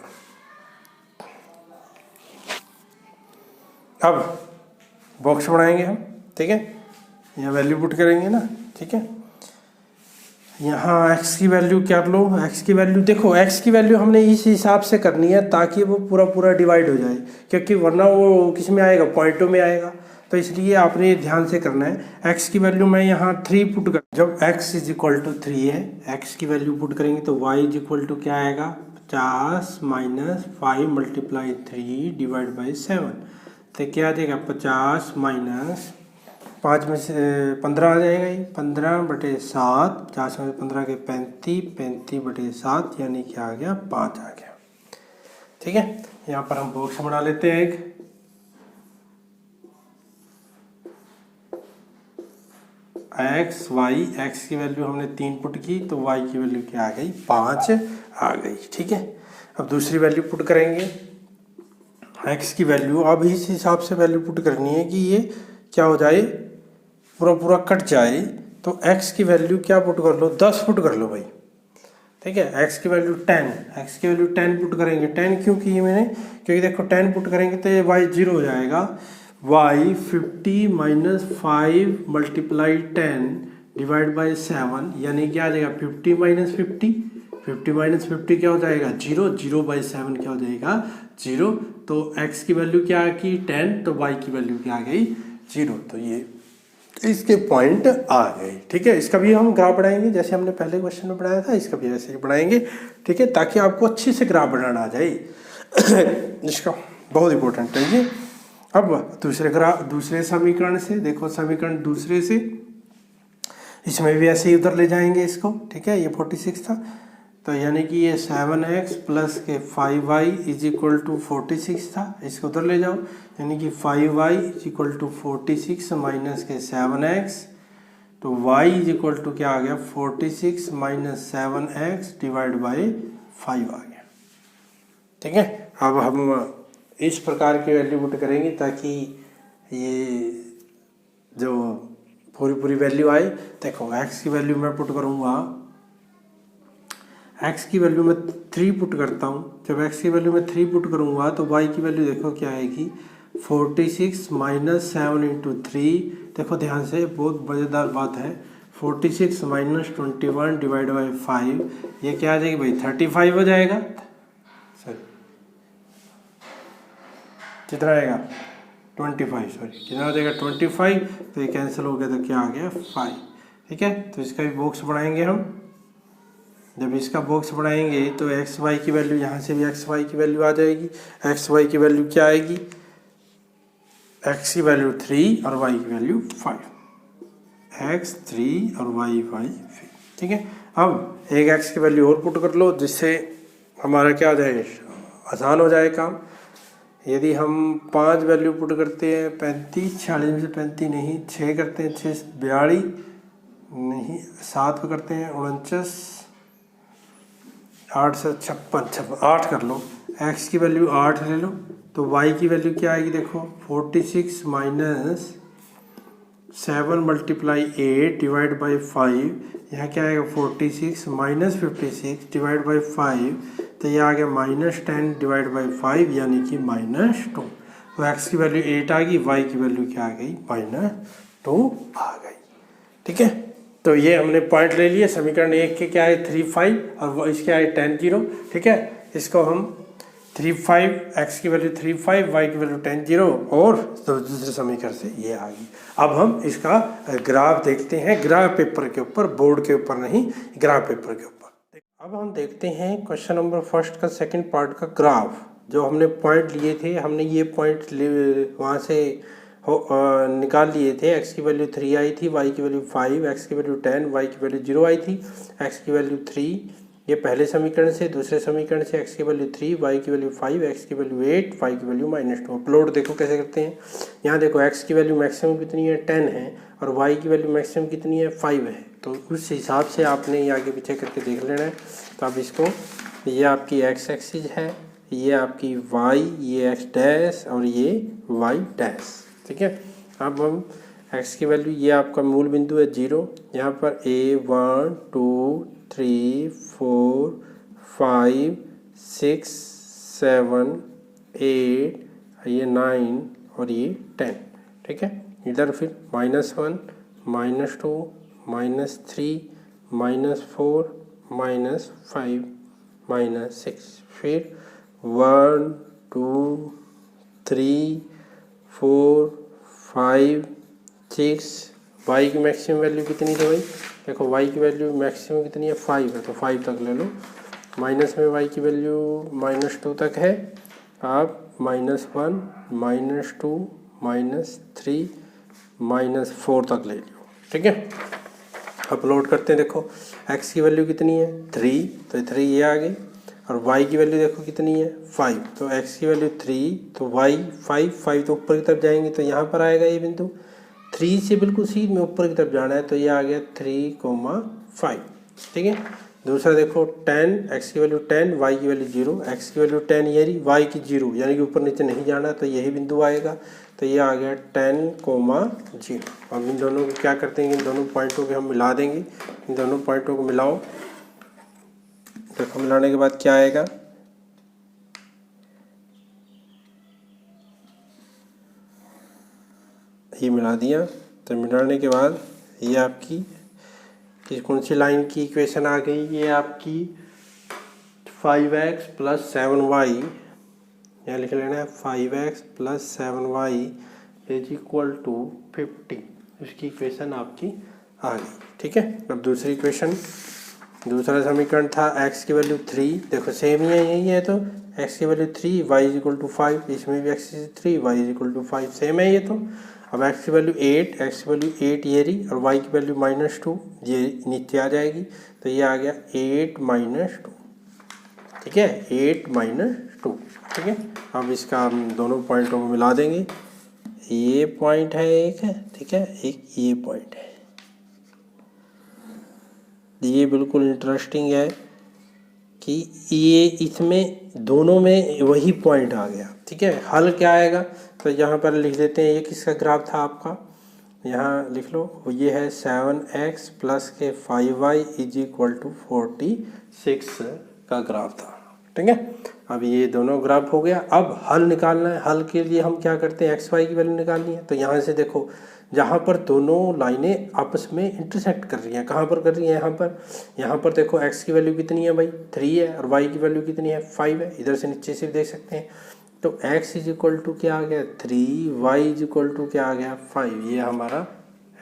अब बॉक्स बनाएंगे हम, ठीक है, यहाँ वैल्यू पुट करेंगे ना। ठीक है, यहाँ x की वैल्यू क्या लो, x की वैल्यू देखो, x की वैल्यू हमने इस हिसाब से करनी है ताकि वो पूरा पूरा डिवाइड हो जाए, क्योंकि वरना वो किस में आएगा पॉइंटों में आएगा। तो इसलिए आपने ध्यान से करना है। x की वैल्यू मैं यहाँ 3 पुट कर, जब x इज इक्वल टू 3 है, x की वैल्यू पुट करेंगे तो y इज इक्वल टू क्या आएगा 50 माइनस 5 मल्टीप्लाई 3 डिवाइड बाई 7। तो क्या आ जाएगा 50 माइनस 5 में से 15 आ जाएगा, ये 15/7, 50 में 15 के 35, 35/7 यानी कि आ गया 5 आ गया। ठीक है, यहाँ पर हम बॉक्स बना लेते हैं एक। x की वैल्यू हमने 3 पुट की तो y की वैल्यू क्या आ गई 5 आ गई। ठीक है, अब दूसरी वैल्यू पुट करेंगे, x की वैल्यू अब इस हिसाब से वैल्यू पुट करनी है कि ये क्या हो जाए पूरा पूरा कट जाए। तो x की वैल्यू क्या पुट कर लो 10 पुट कर लो भाई। ठीक है, x की वैल्यू 10, x की वैल्यू 10 पुट करेंगे। 10 क्यों की मैंने, क्योंकि देखो 10 पुट करेंगे तो ये y 0 हो जाएगा। y 50 minus 5 multiply 10 divide by 7 यानी क्या आ जाएगा 50 माइनस 50, 50 माइनस 50 क्या हो जाएगा 0, 0/7 क्या हो जाएगा 0। तो x की वैल्यू क्या आ गई 10, तो y की वैल्यू क्या आ गई 0। तो ये इसके पॉइंट आ गए। ठीक है, इसका भी हम ग्राफ बनाएंगे जैसे हमने पहले क्वेश्चन में बनाया था, इसका भी ऐसे ही बनाएंगे। ठीक है, ताकि आपको अच्छे से ग्राफ बनाना आ जाए इसका बहुत इंपॉर्टेंट है ये। अब दूसरे समीकरण से देखो, समीकरण दूसरे से इसमें भी ऐसे ही उधर ले जाएंगे इसको। ठीक है, ये 46 था तो यानी कि ये 7x प्लस के 5y इज इक्वल टू 46 था, इसको उधर ले जाओ, यानी कि 5y is equal to 46 minus के 7x, तो y इज इक्वल टू क्या आ गया 46 माइनस 7x डिवाइड बाई 5 आ गया। ठीक है, अब हम इस प्रकार की वैल्यू पुट करेंगे ताकि ये जो पूरी पूरी वैल्यू आए। देखो x की वैल्यू मैं पुट करूँगा, x की वैल्यू में 3 पुट करता हूँ। जब x की वैल्यू में 3 पुट करूँगा तो y की वैल्यू देखो क्या आएगी 46 माइनस 7 इंटू 3। देखो ध्यान से, बहुत मज़ेदार बात है, 46 माइनस 21 डिवाइड बाई 5 ये क्या आ जाएगी भाई 35 हो जाएगा। सॉरी कितना आएगा 25, सॉरी कितना हो जाएगा 25। तो ये कैंसिल हो गया तो क्या आ गया 5। ठीक है, तो इसका भी बॉक्स बनाएंगे हम। जब इसका बॉक्स बनाएंगे तो एक्स वाई की वैल्यू, यहाँ से भी एक्स वाई की वैल्यू आ जाएगी। एक्स वाई की वैल्यू क्या आएगी, एक्स की वैल्यू 3 और वाई की वैल्यू 5, एक्स 3 और वाई 5। ठीक है, अब एक एक्स की वैल्यू और पुट कर लो जिससे हमारा क्या आ जाए आसान हो जाए काम। यदि हम 5 वैल्यू पुट करते हैं 35, 46 में से 35 नहीं 6 करते हैं, 6 42 नहीं 7 पे करते हैं 49, 8 से 56, 8 कर लो। x की वैल्यू 8 ले लो तो y की वैल्यू क्या आएगी देखो 46 माइनस 7 मल्टीप्लाई 8 डिवाइड बाई 5, यहाँ क्या आएगा 46 माइनस 56 डिवाइड बाई 5, तो ये आ गया -10 डिवाइड बाई 5 यानी कि -2। तो x की वैल्यू 8 आ गई, y की वैल्यू क्या आ गई -2 आ गई। ठीक है, तो ये हमने पॉइंट ले लिए। समीकरण 1 के क्या है 3 5 और इसके आए 10 0। ठीक है, इसको हम 3 5 x की वैल्यू 3 5 y की वैल्यू 10 0 और दूसरे समीकरण से ये आ गई। अब हम इसका ग्राफ देखते हैं, ग्राफ पेपर के ऊपर, बोर्ड के ऊपर नहीं, ग्राफ पेपर के ऊपर। अब हम देखते हैं क्वेश्चन नंबर फर्स्ट का सेकंड पार्ट का ग्राफ। जो हमने पॉइंट लिए थे, हमने ये पॉइंट वहाँ से निकाल लिए थे। x की वैल्यू 3 आई थी, y की वैल्यू 5, x की वैल्यू 10, y की वैल्यू 0 आई थी, x की वैल्यू 3, ये पहले समीकरण से। दूसरे समीकरण से x की वैल्यू 3, y की वैल्यू 5, x की वैल्यू 8, y की वैल्यू -2। अपलोड देखो कैसे करते हैं। यहाँ देखो x की वैल्यू मैक्सिमम कितनी है 10 है और y की वैल्यू मैक्सिमम कितनी है 5 है, तो उस हिसाब से आपने ये आगे पीछे करके देख लेना है। तो अब इसको, ये आपकी x एक्सिस है, ये आपकी y, ये x डैश और ये y डैश। ठीक है, अब हम x की वैल्यू, ये आपका मूल बिंदु है 0, यहाँ पर a 1 2 3 4 5 6 7 8, ये 9 और ये 10। ठीक है, इधर फिर -1 -2 -3 -4 -5 -6, फिर 1 2 3 4 5 6। y की मैक्सिमम वैल्यू कितनी थी भाई, देखो y की वैल्यू मैक्सिमम कितनी है 5 है, तो 5 तक ले लो। माइनस में y की वैल्यू -2 तक है, आप -1 -2 -3 -4 तक ले लो। ठीक है, अपलोड करते हैं। देखो x की वैल्यू कितनी है 3, तो 3 ये आ गई, और y की वैल्यू देखो कितनी है 5, तो x की वैल्यू 3 तो y 5 तो ऊपर की तरफ जाएंगे तो यहाँ पर आएगा ये बिंदु। 3 से बिल्कुल सीधे में ऊपर की तरफ जाना है तो ये आ गया 3,5। ठीक है, दूसरा देखो 10, x की वैल्यू 10, y की वैल्यू 0, x की वैल्यू 10 ये रही, y की 0, यानी कि ऊपर नीचे नहीं जाना तो यही बिंदु आएगा, तो ये आ गया 10,0। अब इन दोनों को क्या करते हैं, इन दोनों पॉइंटों को हम मिला देंगे। इन दोनों पॉइंटों को मिलाओ, देखो मिलाने के बाद क्या आएगा, ये मिला दिया। तो मिलाने के बाद ये आपकी कौन सी लाइन की इक्वेशन आ गई, ये आपकी 5x + 7y, यहाँ लिख लेना है 5x + 7y = 50, इसकी इक्वेशन आपकी आ गई। ठीक है, अब दूसरी इक्वेशन, दूसरा समीकरण था x की वैल्यू 3, देखो सेम ही है, यही है, तो x की वैल्यू 3, y = 5, इसमें भी x 3, y = 5 सेम है ये। तो अब x की वैल्यू 8, x की वैल्यू 8 ये रही, और y की वैल्यू -2 ये नीचे आ जाएगी, तो ये आ गया 8 -2। ठीक है, 8 -2। ठीक है, अब इसका हम दोनों पॉइंटों को मिला देंगे। ये पॉइंट है एक है, ठीक है, एक ये पॉइंट है। ये बिल्कुल इंटरेस्टिंग है कि ये इसमें दोनों में वही पॉइंट आ गया। ठीक है, हल क्या आएगा, तो यहाँ पर लिख देते हैं, ये किसका ग्राफ था आपका, यहाँ लिख लो, ये है 7x + के 5y = 46 का ग्राफ था। ठीक है, अब ये दोनों ग्राफ हो गया। अब हल निकालना है, हल के लिए हम क्या करते हैं, x y की वैल्यू निकालनी है। तो यहाँ से देखो, जहाँ पर दोनों लाइनें आपस में इंटरसेक्ट कर रही हैं, कहाँ पर कर रही हैं, यहाँ पर देखो x की वैल्यू कितनी है भाई 3 है, और y की वैल्यू कितनी है 5 है, इधर से नीचे से देख सकते हैं। तो x = क्या आ गया 3, y = क्या आ गया 5, ये हमारा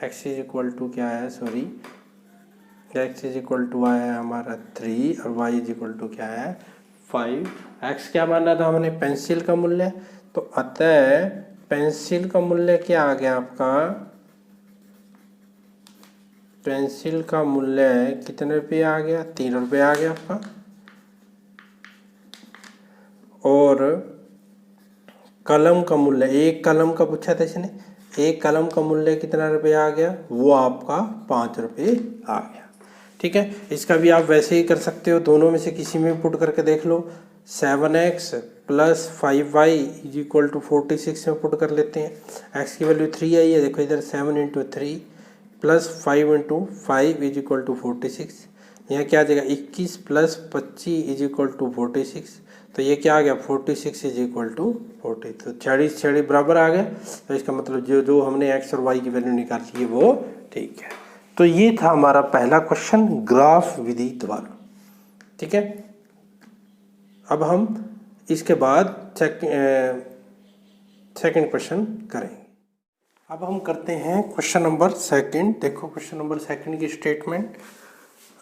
x = क्या है, सॉरी, x = आया हमारा 3 और y = क्या है 5। x क्या माना था हमने, पेंसिल का मूल्य, तो अतः पेंसिल का मूल्य क्या आ गया आपका, पेंसिल का मूल्य कितने रुपये आ गया, 3 रुपये आ गया आपका। और कलम का मूल्य, एक कलम का पूछा था इसने, एक कलम का मूल्य कितना रुपये आ गया, वो आपका 5 रुपये आ गया। ठीक है, इसका भी आप वैसे ही कर सकते हो, दोनों में से किसी में पुट करके देख लो। 7x plus 5y is equal to 46 में पुट कर लेते हैं। x की वैल्यू 3 आई है, देखो इधर 7 into 3 plus 5 into 5 is equal to 46। यहाँ क्या आ जाएगा 21 प्लस 25 इज इक्वल टू 46, तो ये क्या आ गया 46 इज इक्वल टू 40, तो 46 बराबर आ गया। तो इसका मतलब जो जो हमने x और y की वैल्यू निकाली है वो ठीक है। तो ये था हमारा पहला क्वेश्चन ग्राफ विधि द्वारा। ठीक है, अब हम इसके बाद सेकंड क्वेश्चन करेंगे। अब हम करते हैं क्वेश्चन नंबर सेकंड। देखो क्वेश्चन नंबर सेकंड की स्टेटमेंट,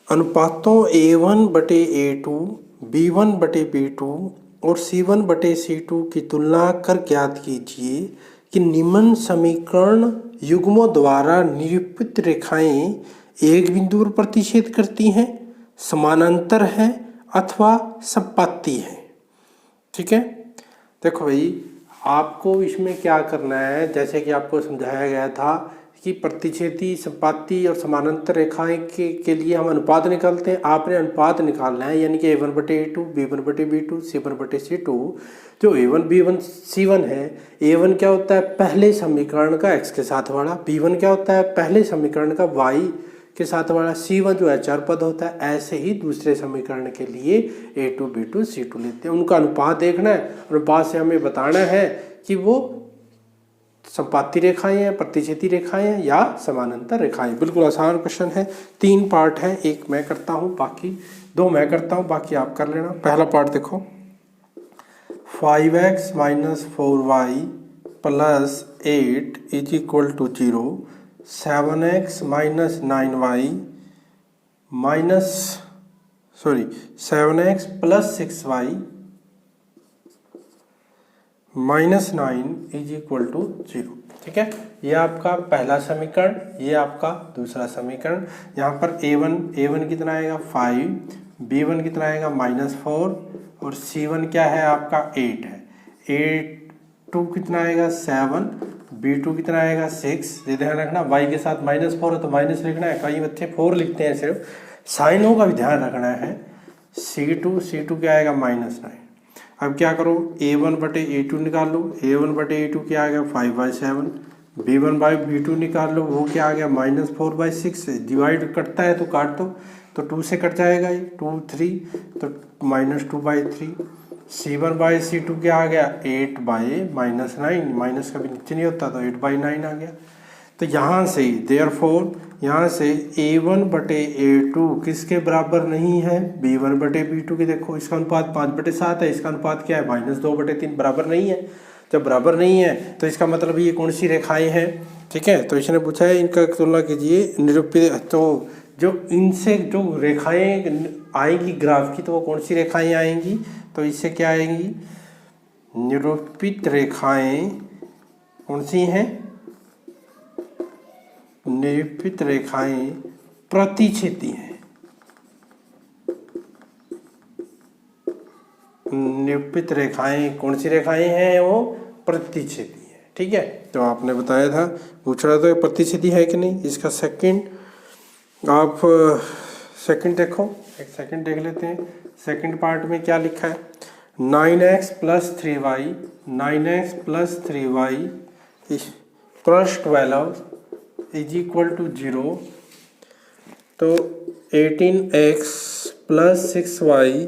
अनुपातों A1 बटे A2, B1 बटे B2 और C1 बटे C2 की तुलना कर ज्ञात कीजिए कि निम्न समीकरण युग्मों द्वारा निरूपित रेखाएं एक बिंदु पर प्रतिच्छेद करती हैं, समानांतर हैं अथवा समपाती हैं। ठीक है, देखो भाई आपको इसमें क्या करना है, जैसे कि आपको समझाया गया था कि प्रतिच्छेदी, समपाती और समानांतर रेखाएं के लिए हम अनुपात निकालते हैं। आपने अनुपात निकालना है, यानी कि A1 बटे A2, B1 बटे B2, C1 बटे C2। जो A1 B1 C1 है, A1 क्या होता है पहले समीकरण का x के साथ वाला, B1 क्या होता है पहले समीकरण का y के साथ वाला, C1 जो है चर पद होता है। ऐसे ही दूसरे समीकरण के लिए A2 B2 C2 लेते हैं, उनका अनुपात देखना है। अनुपात से हमें बताना है कि वो समपाती रेखाएं हैं, प्रतिच्छेदी रेखाएं हैं या समानांतर रेखाएं। बिल्कुल आसान क्वेश्चन है, 3 पार्ट है, एक मैं करता हूँ, बाकी 2 मैं करता हूँ, बाकी आप कर लेना। पहला पार्ट देखो, 5x minus 4y plus 8 is equal to 0, 7x minus 9y minus 7x plus 6y minus 9 is equal to 0। ठीक है, ये आपका पहला समीकरण, ये आपका दूसरा समीकरण। यहाँ पर A1 कितना आएगा 5, B1 कितना आएगा -4 और C1 क्या है आपका 8 है। A2 कितना आएगा 7, B2 कितना आएगा 6। ये ध्यान रखना y के साथ -4 है तो माइनस लिखना है, कई बच्चे 4 लिखते हैं सिर्फ, साइनों का भी ध्यान रखना है। C2 क्या आएगा -9। अब क्या करो A1 बटे A2 निकाल लो, A1 बटे A2 क्या आ गया 5/7, B1 बाई B2 निकाल लो, वो क्या आ गया -4/6। डिवाइड कटता है तो काट दो, तो 2 से कट जाएगा ये 2 3, तो -2/3। C1 बाई C2 क्या आ गया 8/-9, माइनस कभी नीचे नहीं होता तो 8/9 आ गया। तो यहाँ से देयरफॉर यहाँ से A1 बटे A2 किसके बराबर नहीं है B1 बटे B2 के। देखो इसका अनुपात 5/7 है, इसका अनुपात क्या है -2/3, बराबर नहीं है। जब बराबर नहीं है तो इसका मतलब ये कौन सी रेखाएं हैं। ठीक है, तो इसने पूछा है इनका तुलना कीजिए निरूपित, तो जो इनसे जो रेखाएं आएंगी ग्राफ की तो वो कौन सी रेखाएं आएंगी, तो इससे क्या आएंगी निरूपित रेखाएं कौन सी हैं, निरूपित रेखाएं प्रतिच्छेदी हैं। निरूपित रेखाएं कौन सी रेखाएं हैं, वो प्रतिच्छेदी है। ठीक है, तो आपने बताया था, पूछ रहा था प्रतिच्छेदी है कि नहीं। इसका आप सेकंड देखो, एक सेकंड देख लेते हैं। सेकंड पार्ट में क्या लिखा है 9x plus 3y, 9x plus 3y plus 12 is equal to 0, तो 18x plus 6y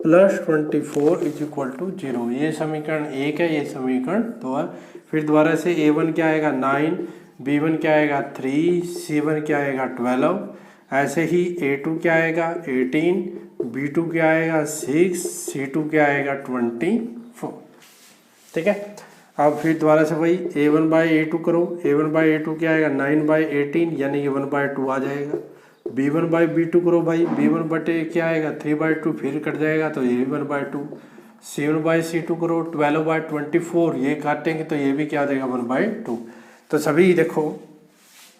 plus 24 is equal to 0। ये समीकरण 1 है, ये समीकरण 2 है। फिर दोबारा से A1 क्या आएगा 9, B1 क्या आएगा 3, C1 क्या आएगा 12, ऐसे ही A2 क्या आएगा 18, B2 क्या आएगा 6, C2 क्या आएगा 24। ठीक है, अब फिर दोबारा से वही A1 बाई A2 करो, A1 बाई A2 क्या आएगा 9/18 यानी कि 1/2 आ जाएगा। B1 बाई B2 करो भाई, B1 बटे क्या आएगा 3/2, फिर कट जाएगा तो ये भी 1/2। C1 बाई C2 करो 12/24, ये काटेंगे तो ये भी क्या आ जाएगा 1/2। तो सभी देखो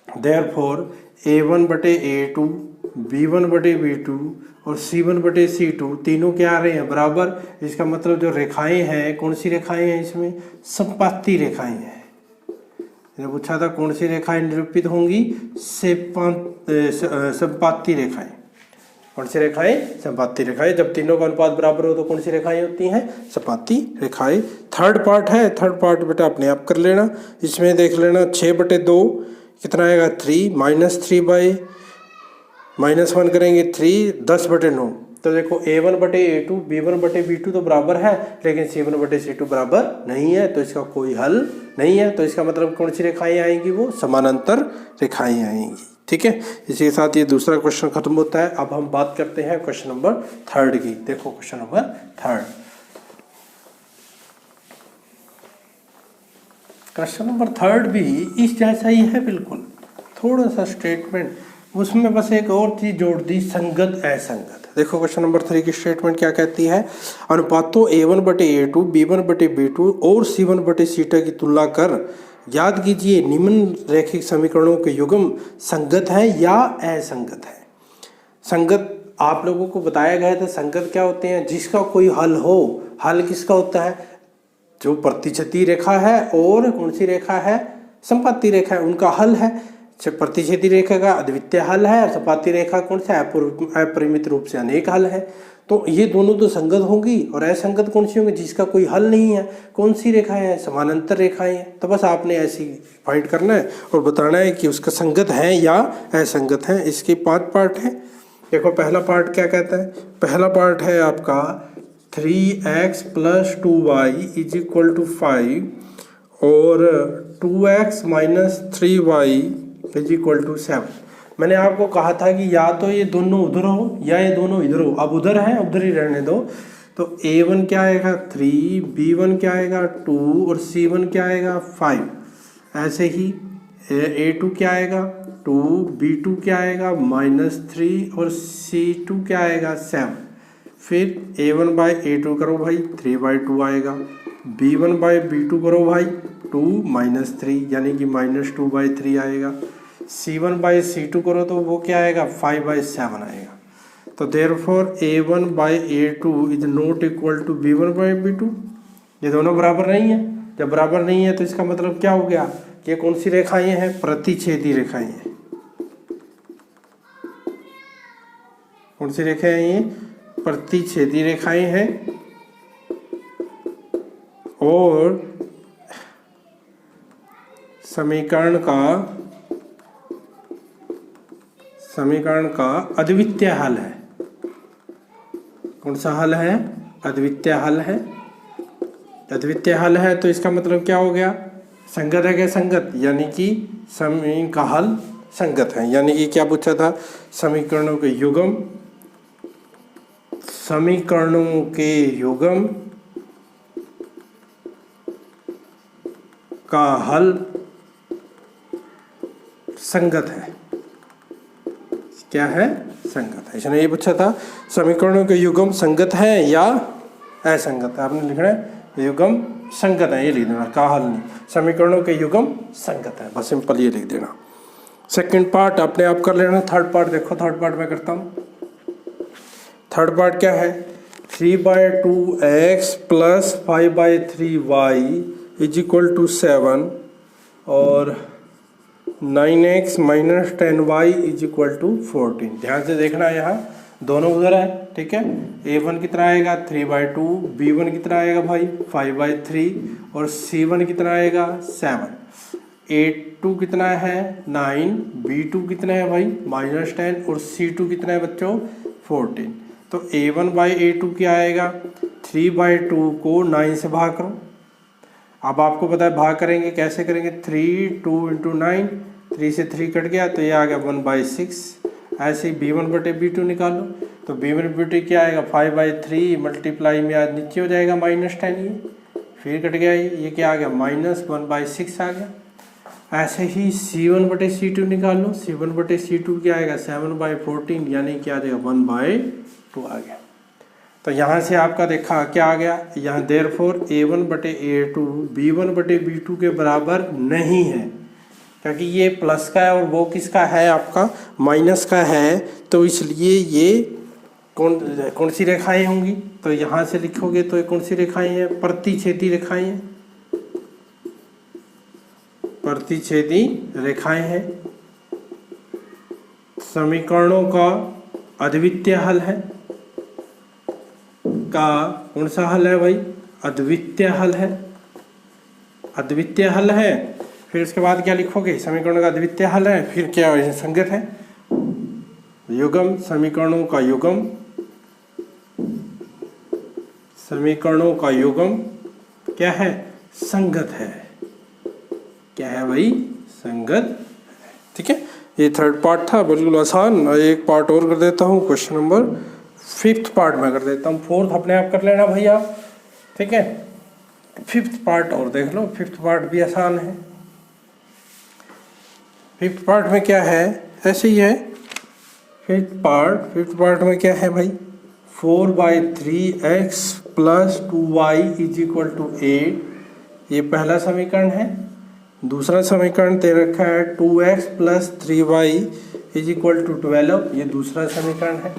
देयरफॉर A1 बटे A2, B1 बटे B2 और C1 बटे C2 तीनों क्या आ रहे हैं बराबर। इसका मतलब जो रेखाएं हैं कौन सी रेखाएं हैं, इसमें समपाती रेखाएं हैं। मैंने पूछा था कौन सी रेखाएं निरूपित होंगी, संपाती रेखाएं। कौन सी रेखाएं? संपाती रेखाएं। जब तीनों का अनुपात बराबर हो तो कौन सी रेखाएं होती हैं? संपाती रेखाएं। थर्ड पार्ट है, थर्ड पार्ट बेटा अपने आप कर लेना। इसमें देख लेना 6/2 कितना आएगा 3, -3 -1 करेंगे 3, 10/9। तो देखो A1/A2 B1/B2 तो बराबर है, लेकिन C1/C2 बराबर नहीं है, तो इसका कोई हल नहीं है। तो इसका मतलब कौन सी रेखाएं आएंगी? वो समानांतर रेखाएं आएंगी। ठीक है, इसी के साथ ये दूसरा क्वेश्चन खत्म होता है। अब हम बात करते हैं क्वेश्चन नंबर 3 की। देखो क्वेश्चन नंबर 3। क्वेश्चन नंबर 3 भी इस जैसा ही है बिल्कुल, थोड़ा सा स्टेटमेंट उसमें बस एक और चीज जोड़ दी, संगत असंगत। देखो क्वेश्चन नंबर 3 की स्टेटमेंट क्या कहती है? अनुपातों A1/A2 B1/B2 और C1/C2 की तुलना कर याद कीजिए निम्न रैखिक समीकरणों के युग्म संगत है या असंगत है। संगत आप लोगों को बताया गया था, संगत क्या होते हैं? जिसका कोई हल हो। हल किसका होता है? जो प्रतिच्छेदी रेखा है और कौन सी रेखा है? संपाती रेखा है, उनका हल है। प्रतिच्छेदी रेखा का अद्वितीय हल है और संपाती रेखा कौन सा? अपरिमित रूप से अनेक हल है। तो ये दोनों तो संगत होंगी, और असंगत कौन सी होंगी? जिसका कोई हल नहीं है। कौन सी रेखाएं हैं? समानांतर रेखाएं हैं। तो बस आपने ऐसी फाइंड करना है और बताना है कि उसका संगत है या असंगत है। इसके 5 पार्ट हैं। देखो पहला पार्ट क्या कहता है? पहला पार्ट है आपका 3x + 2y = 5 और 2x - 3y = 7। मैंने आपको कहा था कि या तो ये दोनों उधर हो या ये दोनों इधर हो। अब उधर है, उधर ही रहने दो। तो A1 क्या आएगा? 3, B1 क्या आएगा? 2 और C1 क्या आएगा? 5। ऐसे ही A2 क्या आएगा? 2, B2 क्या आएगा? -3 और C2 क्या आएगा? 7। फिर A1/A2 करो भाई, 3/2 आएगा। B1/B2 करो भाई, 2 - 3 यानी कि -2/3 आएगा। C1/C2 करो तो वो क्या आएगा? 5/7 आएगा। तो therefore A1/A2 is not equal to B1/B2। ये दोनों बराबर नहीं है। जब बराबर नहीं है तो इसका मतलब क्या हो गया? ये कौन सी रेखाएं हैं? प्रतिच्छेदी रेखाएं हैं। कौन सी रेखाएं हैं ये? प्रतिच्छेदी रेखाएं हैं। और समीकरण का अद्वितीय हल है। कौन सा हल है? अद्वितीय हल है। अद्वितीय हल है तो इसका मतलब क्या हो गया? संगत है क्या? संगत, यानी कि समीकरण का हल संगत है। यानी कि क्या पूछा था? समीकरणों के युग्म का हल संगत है। क्या है? संगत है। इसने ये पूछा था समीकरणों के युग्म संगत है या असंगत है। आपने लिखना है युग्म संगत है, ये लिख देना, का हल नहीं। समीकरणों के युग्म संगत है, बस सिंपल ये लिख देना। सेकंड पार्ट अपने आप कर लेना। थर्ड पार्ट देखो, थर्ड पार्ट मैं करता हूँ। थर्ड पार्ट क्या है? 3/2x + 5/3y = 7 और 9x - 10y = 14। ध्यान से देखना, यहाँ दोनों उधर है। ठीक है, A1 कितना आएगा? 3/2, B1 कितना आएगा भाई? 5/3 और C1 कितना आएगा? 7। A2 कितना है? 9, B2 कितना है भाई? -10 और C2 कितना है बच्चों? 14। तो A1/A2 क्या आएगा? 3/2 को 9 से भाग करो। अब आपको पता है भाग करेंगे कैसे करेंगे? 3, 2 × 9, 3 से 3 कट गया तो ये आ गया 1/6। ऐसे ही B1/B2 निकालो तो B1/B2 क्या आएगा? 5/3 मल्टीप्लाई में आज नीचे हो जाएगा -10, ये फिर कट गया, ये क्या आ गया? -1/6 आ गया। ऐसे ही C1/C2 निकाल लो। C1/C2 क्या आएगा? 7/14 यानी क्या आ जाएगा? 1/2 आ गया। तो यहाँ से आपका देखा क्या आ गया? यहाँ देयरफॉर A1/A2 B1/B2 के बराबर नहीं है, क्योंकि ये प्लस का है और वो किसका है? आपका माइनस का है। तो इसलिए ये कौन सी रेखाएं होंगी? तो यहाँ से लिखोगे तो ये कौन सी रेखाएं हैं? प्रतिच्छेदी रेखाएं हैं। प्रतिच्छेदी रेखाएं हैं। समीकरणों का अद्वितीय हल है। का कौन सा हल है भाई? अद्वितीय हल है। अद्वितीय हल है। फिर उसके बाद क्या लिखोगे? समीकरणों का अद्वितीय हल है। फिर क्या है? संगत है। युग्म, समीकरणों का युग्म, समीकरणों का युग्म क्या है? संगत है। क्या है भाई? संगत। ठीक है, ये थर्ड पार्ट था, बिल्कुल आसान। एक पार्ट और कर देता हूँ, क्वेश्चन नंबर 5th पार्ट में कर देता हूँ। 4th अपने आप कर लेना भैया। ठीक है, 5th पार्ट और देख लो। 5th पार्ट भी आसान है। 5th पार्ट में क्या है? ऐसे ही है। 5th पार्ट में क्या है भाई? 4/3x + 2y = 8। ये पहला समीकरण है। दूसरा समीकरण दे रखा है 2x + 3y = 12। ये दूसरा समीकरण है।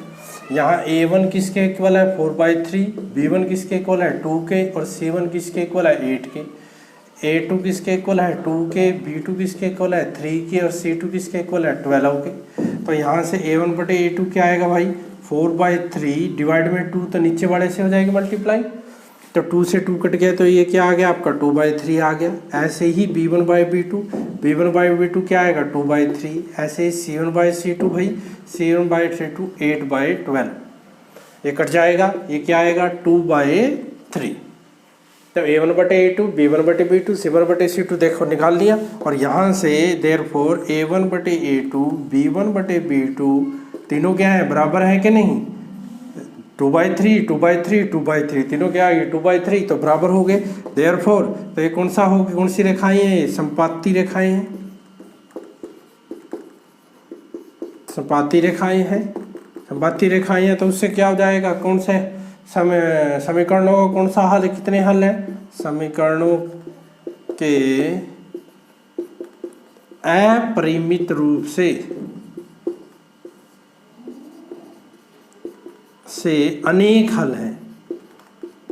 यहाँ a1 किसके इक्वल है? 4/3। b1 किसके इक्वल है? 2 के। और c1 किसके इक्वल है? 8 के। a2 किसके इक्वल है? 2 के। b2 किसके इक्वल है? 3 के। और c2 किसके इक्वल है? 12 के। तो यहाँ से a1/a2 क्या आएगा भाई? 4/3 डिवाइड में 2, तो नीचे वाले से हो जाएगी मल्टीप्लाई। तो 2 से 2 कट गया, तो ये क्या आ गया आपका? 2/3 आ गया। ऐसे ही b1/b2 क्या आएगा? 2/3। ऐसे ही c1/c2 भाई, c1/c2 8/12। ये कट जाएगा, ये क्या आएगा? 2/3। तो a1/a2, b1/b2, c1/c2 देखो निकाल लिया। और यहाँ से देयरफॉर a1/a2, b1/b2 तीनों क्या है? बराबर है कि नहीं? 2/3, 2/3, 2/3 तीनों क्या आ गए? 2/3, तो बराबर हो गए। देयरफॉर तो ये कौन सा होगी? कौन सी रेखाएं हैं? ये संपाती रेखाएं हैं। संपाती रेखाएं हैं। संपाती रेखाएं हैं, तो उससे क्या हो जाएगा? कौन से समीकरणों का कौन सा हल है? कितने हल है? समीकरणों के अपरिमित रूप से अनेक हल हैं।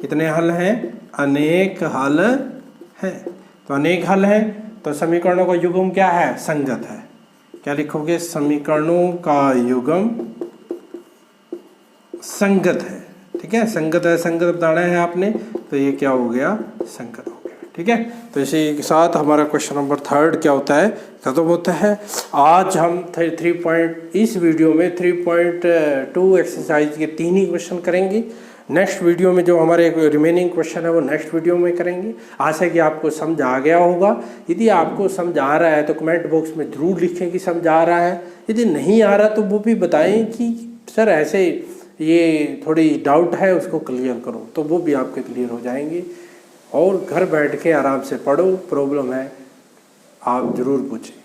कितने हल हैं? अनेक हल हैं। तो अनेक हल हैं, तो समीकरणों का युग्म क्या है? संगत है। क्या लिखोगे? समीकरणों का युग्म संगत है। ठीक है, संगत है, संगत बताना है आपने, तो ये क्या हो गया? संगत हो गया। ठीक है, तो इसी के साथ हमारा क्वेश्चन नंबर 3 क्या होता है? खत्म होता है। आज हम इस वीडियो में 3.2 एक्सरसाइज के 3 ही क्वेश्चन करेंगे। नेक्स्ट वीडियो में जो हमारे रिमेनिंग क्वेश्चन है वो नेक्स्ट वीडियो में करेंगे। आशा है कि आपको समझ आ गया होगा। यदि आपको समझ आ रहा है तो कमेंट बॉक्स में ज़रूर लिखें कि समझ आ रहा है। यदि नहीं आ रहा तो वो भी बताएं कि सर ऐसे ये थोड़ी डाउट है, उसको क्लियर करो, तो वो भी आपके क्लियर हो जाएंगे। और घर बैठ के आराम से पढ़ो। प्रॉब्लम है आप ज़रूर पूछें।